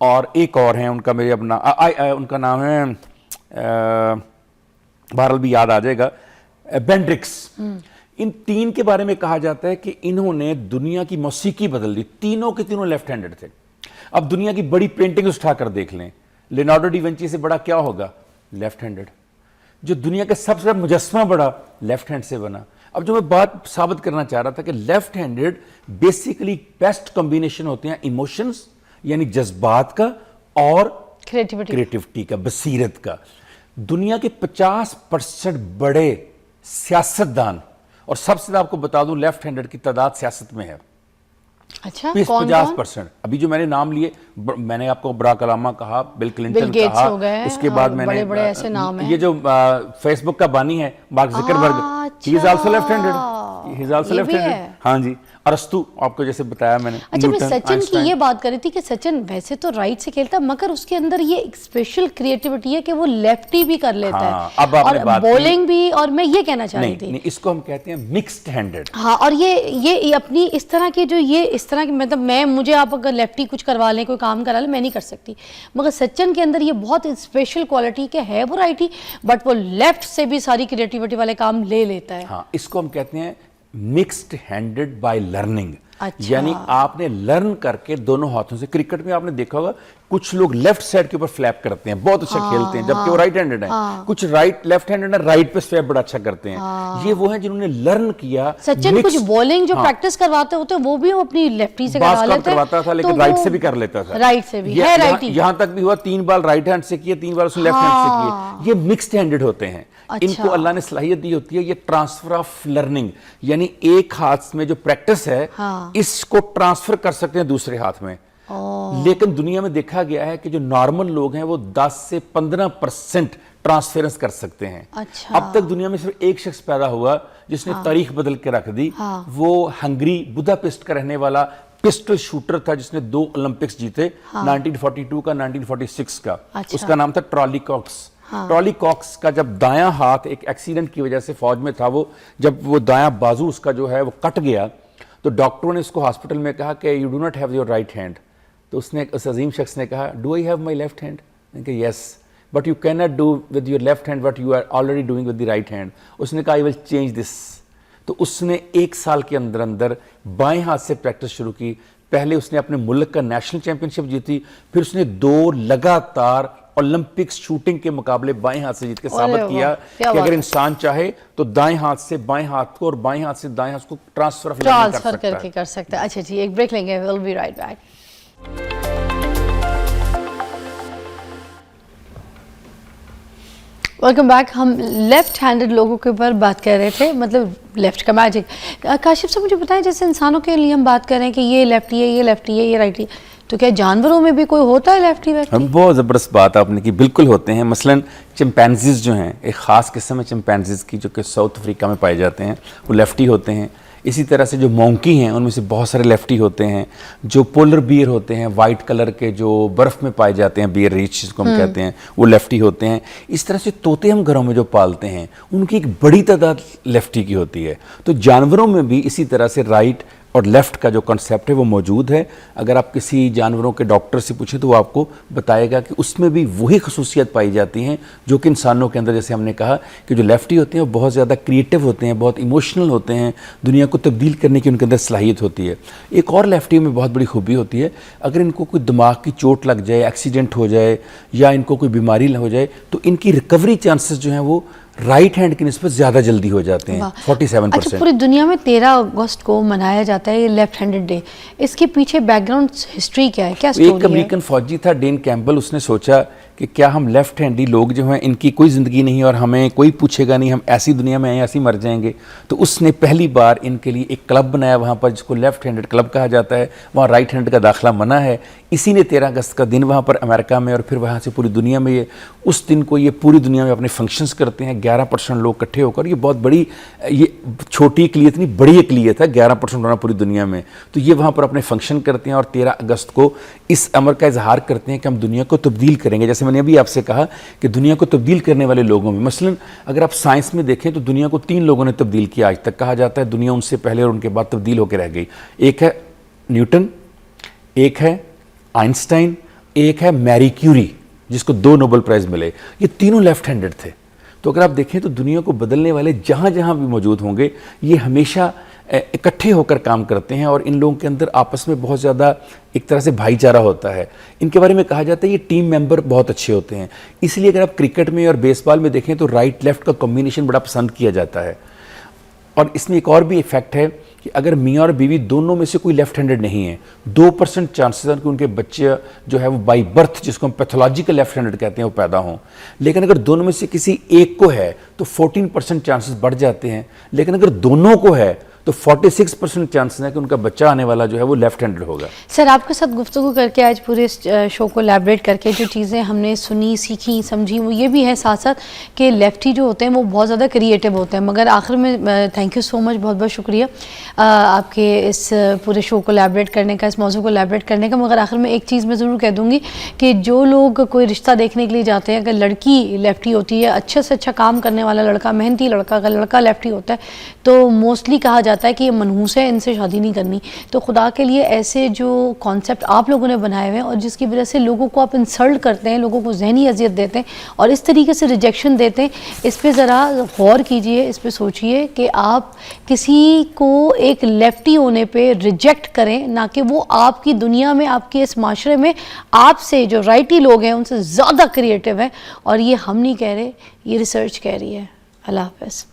اور ایک اور ہیں, ان کا میرے اپنا ان کا نام ہے بہرحال بھی یاد آ جائے گا, بینڈرکس. ان 3 کے بارے میں کہا جاتا ہے کہ انہوں نے دنیا کی موسیقی بدل دی. تینوں کے تینوں لیفٹ ہینڈڈ تھے. اب دنیا کی بڑی پینٹنگ اٹھا کر دیکھ لیں, لیونارڈو ڈی ونچی سے بڑا کیا ہوگا؟ Left handed. جو دنیا کا سب سے مجسمہ بڑا لیفٹ ہینڈ سے بنا. اب جو میں بات ثابت کرنا چاہ رہا تھا کہ left handed basically best combination ہوتے ہیں ایموشنز یعنی جذبات کا اور کریٹیوٹی کا, بصیرت کا. دنیا کے 50% بڑے سیاستدان, اور سب سے آپ کو بتا دوں لیفٹ ہینڈڈ کی تعداد سیاست میں ہے. اچھا 50%. ابھی جو میں نے نام لیے, میں نے آپ کو براک اوباما کہا, بل کلنٹن کہا, اس کے بعد میں نے یہ جو فیس بک کا بانی ہے mark Zuckerberg, he is also left handed. ہاں جی, ارسطو آپ کو جیسے بتایا میں نے. اچھا میں سچن کی یہ بات کر رہی تھی کہ سچن ویسے تو رائٹ سے کھیلتا مگر اس کے اندر یہ ایک اسپیشل کریٹیوٹی ہے کہ وہ لیفٹی بھی کر لیتا ہے اور بولنگ بھی, اور میں یہ کہنا چاہ رہی تھی اس کو ہم کہتے ہیں مکسڈ ہینڈڈ. ہاں, اور یہ اپنی اس طرح کے جو یہ اس طرح کی مطلب مجھے آپ اگر لیفٹی کچھ کروا لیں, کوئی کام کرا لیں, میں نہیں کر سکتی. مگر سچن کے اندر یہ بہت اسپیشل کوالٹی کہ ہے وہ رائٹی بٹ وہ لیفٹ سے بھی ساری کریٹیوٹی والے کام لے لیتا ہے. ہاں, اس کو ہم کہتے ہیں مکسڈ ہینڈڈ بائی لرننگ. یعنی آپ نے لرن کر کے دونوں ہاتھوں سے. کرکٹ میں آپ نے دیکھا ہوگا کچھ لوگ لیفٹ سائڈ کے اوپر فلیپ کرتے ہیں, بہت اچھا کھیلتے ہیں, جبکہ وہ رائٹ ہینڈڈ ہیں. کچھ لیفٹ ہینڈڈ ہیں, رائٹ پہ سویپ بڑا اچھا کرتے ہیں. یہ وہ ہیں جنہوں نے لرن کیا. سچن کچھ بولنگ جو پریکٹس کرواتے ہوتے وہ بھی اپنی لیفٹی سے کروا لیتے کرواتا تھا, لیکن رائٹ سے بھی کر لیتا تھا. رائٹ سے بھی ہے رائٹی. یہاں تک بھی ہوا 3 بال رائٹ ہینڈ سے کیے, 3 بال اس نے لیفٹ ہینڈ سے کیے. یہ مکسڈ ہینڈڈ ہوتے ہیں. ان کو اللہ نے صلاحیت دی ہوتی ہے یہ ٹرانسفر آف لرننگ, یعنی ایک ہاتھ میں جو پریکٹس ہے اس کو ٹرانسفر کر سکتے ہیں دوسرے ہاتھ میں. لیکن دنیا میں دیکھا گیا ہے کہ جو نارمل لوگ ہیں وہ 10 سے 15% ٹرانسفیرنس کر سکتے ہیں. اب تک دنیا میں صرف ایک شخص پیدا ہوا جس نے تاریخ بدل کے رکھ دی. وہ ہنگری بداپیسٹ کا رہنے والا پسٹل شوٹر تھا جس نے 2 اولمپکس جیتے, 1942 کا 1946 کا. اس کا نام تھا ٹرالی کاکس. ٹرالی کاکس کا جب دایاں ہاتھ ایک ایکسیڈنٹ کی وجہ سے فوج میں تھا, وہ جب وہ دایاں بازو اس کا جو ہے وہ کٹ گیا تو ڈاکٹروں نے اس کو ہاسپٹل میں کہا کہ you do not have your right hand. تو اس عظیم شخص نے کہا do I have my left hand, کہ yes but you can not do with your left hand what you are already doing with the right hand. اس نے کہا آئی ول چینج دس. تو اس نے 1 سال کے اندر بائیں ہاتھ سے پریکٹس شروع کی. پہلے اس نے اپنے ملک کا نیشنل چیمپئن شپ جیتی, پھر اس نے 2 لگاتار اولمپکس شوٹنگ کے مقابلے بائیں ہاتھ سے جیت کے ثابت کیا کہ اگر انسان چاہے تو دائیں ہاتھ سے بائیں ہاتھ کو اور بائیں ہاتھ سے دائیں ہاتھ کو ٹرانسفر کر سکتا ہے. اچھا جی, ایک بریک لیں گے, we'll be right back. Welcome back. ہم لیفٹ ہینڈڈ لوگوں کے اوپر بات کر رہے تھے, مطلب لیفٹ کا میجک. کاشف سے مجھے بتائیں, جیسے انسانوں کے لیے ہم بات کر رہے ہیں کہ یہ لیفٹی ہے, یہ لیفٹی ہے, یہ رائٹی, تو کیا جانوروں میں بھی کوئی ہوتا ہے لیفٹی ویفٹی؟ بہت زبردست بات آپ نے کی, بالکل ہوتے ہیں. مثلاً چمپینزیز جو ہیں, ایک خاص قسم ہے چمپینزیز کی جو کہ ساؤتھ افریقہ میں پائے جاتے ہیں, وہ لیفٹی ہوتے ہیں. اسی طرح سے جو مونکی ہیں ان میں سے بہت سارے لیفٹی ہوتے ہیں. جو پولر بیئر ہوتے ہیں, وائٹ کلر کے جو برف میں پائے جاتے ہیں, بیئر ریچ جس کو ہم کہتے ہیں, وہ لیفٹی ہوتے ہیں. اس طرح سے طوطے ہم گھروں میں جو پالتے ہیں ان کی ایک بڑی تعداد لیفٹی کی ہوتی ہے. تو جانوروں میں بھی اسی طرح سے رائٹ اور لیفٹ کا جو کنسیپٹ ہے وہ موجود ہے. اگر آپ کسی جانوروں کے ڈاکٹر سے پوچھیں تو وہ آپ کو بتائے گا کہ اس میں بھی وہی خصوصیت پائی جاتی ہیں جو کہ انسانوں کے اندر, جیسے ہم نے کہا کہ جو لیفٹی ہوتے ہیں وہ بہت زیادہ کریٹو ہوتے ہیں, بہت ایموشنل ہوتے ہیں, دنیا کو تبدیل کرنے کی ان کے اندر صلاحیت ہوتی ہے. ایک اور لیفٹی میں بہت بڑی خوبی ہوتی ہے, اگر ان کو کوئی دماغ کی چوٹ لگ جائے, ایکسیڈنٹ ہو جائے یا ان کو کوئی بیماری ہو جائے تو ان کی ریکوری چانسز جو ہیں وہ رائٹ ہینڈ کی نسبت زیادہ جلدی ہو جاتے ہیں, 47%. اچھا, پوری دنیا میں 13 اگست کو منایا جاتا ہے یہ لیفٹ ہینڈڈ ڈے. اس کے پیچھے بیک گراؤنڈ ہسٹری کیا ہے, کیا سٹوری ہے؟ ایک امریکن فوجی تھا ڈین کیمبل, اس نے سوچا کہ کیا ہم لیفٹ ہینڈی لوگ جو ہیں ان کی کوئی زندگی نہیں اور ہمیں کوئی پوچھے گا نہیں, ہم ایسی دنیا میں ہیں ایسی مر جائیں گے. تو اس نے پہلی بار ان کے لیے ایک کلب بنایا وہاں پر جس کو لیفٹ ہینڈڈ کلب کہا جاتا ہے. وہاں رائٹ ہینڈ کا داخلہ منع ہے. اسی نے 13 اگست کا دن وہاں پر امریکہ میں اور پھر وہاں سے پوری دنیا میں اس دن کو یہ پوری دنیا میں اپنے فنکشنز کرتے ہیں. 11% لوگ اکٹھے ہو کر, یہ بہت بڑی, یہ چھوٹی اقلیت نہیں بڑی اقلیت ہے, 11% ہونا پوری دنیا میں. تو یہ وہاں پر اپنے فنکشن کرتے ہیں اور 13 اگست کو اس امر کا اظہار کرتے ہیں کہ ہم دنیا کو تبدیل کریں گے. جیسے میں نے ابھی آپ سے کہا کہ دنیا کو تبدیل کرنے والے لوگوں میں, مثلا اگر آپ سائنس میں دیکھیں تو دنیا کو 3 لوگوں نے تبدیل کیا آج تک. کہا جاتا ہے دنیا ان سے پہلے اور ان کے بعد تبدیل ہو کے رہ گئی. ایک ہے نیوٹن, ایک ہے آئنسٹائن, ایک ہے میری کیوری جس کو 2 نوبل پرائز ملے. یہ تینوں لیفٹ ہینڈڈ تھے. تو اگر آپ دیکھیں تو دنیا کو بدلنے والے جہاں جہاں بھی موجود ہوں گے یہ ہمیشہ اکٹھے ہو کر کام کرتے ہیں اور ان لوگوں کے اندر آپس میں بہت زیادہ ایک طرح سے بھائی چارہ ہوتا ہے. ان کے بارے میں کہا جاتا ہے یہ ٹیم ممبر بہت اچھے ہوتے ہیں. اس لیے اگر آپ کرکٹ میں اور بیس بال میں دیکھیں تو رائٹ لیفٹ کا کمبینیشن بڑا پسند کیا جاتا ہے. اور اس میں ایک اور بھی ایفیکٹ ہے کہ اگر میاں اور بیوی دونوں میں سے کوئی لیفٹ ہینڈڈ نہیں ہے, 2% چانسز ہیں کہ ان کے بچے جو ہے وہ بائی برتھ جس کو ہم پیتھولوجیکل لیفٹ ہینڈڈ کہتے ہیں وہ پیدا ہوں. لیکن اگر دونوں میں سے کسی ایک کو ہے تو 14% چانسز بڑھ جاتے ہیں. لیکن اگر دونوں کو ہے تو 46% چانسز ہے کہ ان کا بچہ آنے والا جو ہے وہ لیفٹ ہینڈڈ ہوگا. سر, آپ کے ساتھ گفتگو کر کے آج پورے شو کو ایلیبریٹ کر کے جو چیزیں ہم نے سنی, سیکھی, سمجھی, وہ یہ بھی ہے ساتھ ساتھ کہ لیفٹی جو ہوتے ہیں وہ بہت زیادہ کریٹو ہوتے ہیں. مگر آخر میں تھینک یو سو مچ, بہت بہت شکریہ آپ کے اس پورے شو کو ایلیبریٹ کرنے کا, اس موضوع کو ایلیبریٹ کرنے کا. مگر آخر میں ایک چیز میں ضرور کہہ دوں گی کہ جو لوگ کوئی رشتہ دیکھنے کے لیے جاتے ہیں, اگر لڑکی لیفٹی ہوتی ہے, اچھے سے اچھا کام کرنے والا لڑکا, محنتی لڑکا, اگر لڑکا لیفٹی ہوتا ہے تو موسٹلی کہا جاتا ہے کہ یہ منحوس ہے, ان سے شادی نہیں کرنی. تو خدا کے لیے ایسے جو کانسیپٹ آپ لوگوں نے بنائے ہوئے ہیں اور جس کی وجہ سے لوگوں کو آپ انسلٹ کرتے ہیں, لوگوں کو ذہنی اذیت دیتے ہیں اور اس طریقے سے ریجیکشن دیتے ہیں, اس پہ ذرا غور کیجئے, اس پہ سوچئے کہ آپ کسی کو ایک لیفٹی ہونے پہ ریجیکٹ کریں, نہ کہ وہ آپ کی دنیا میں, آپ کے اس معاشرے میں آپ سے جو رائٹی لوگ ہیں ان سے زیادہ کریٹو ہیں. اور یہ ہم نہیں کہہ رہے, یہ ریسرچ کہہ رہی ہے. اللہ حافظ.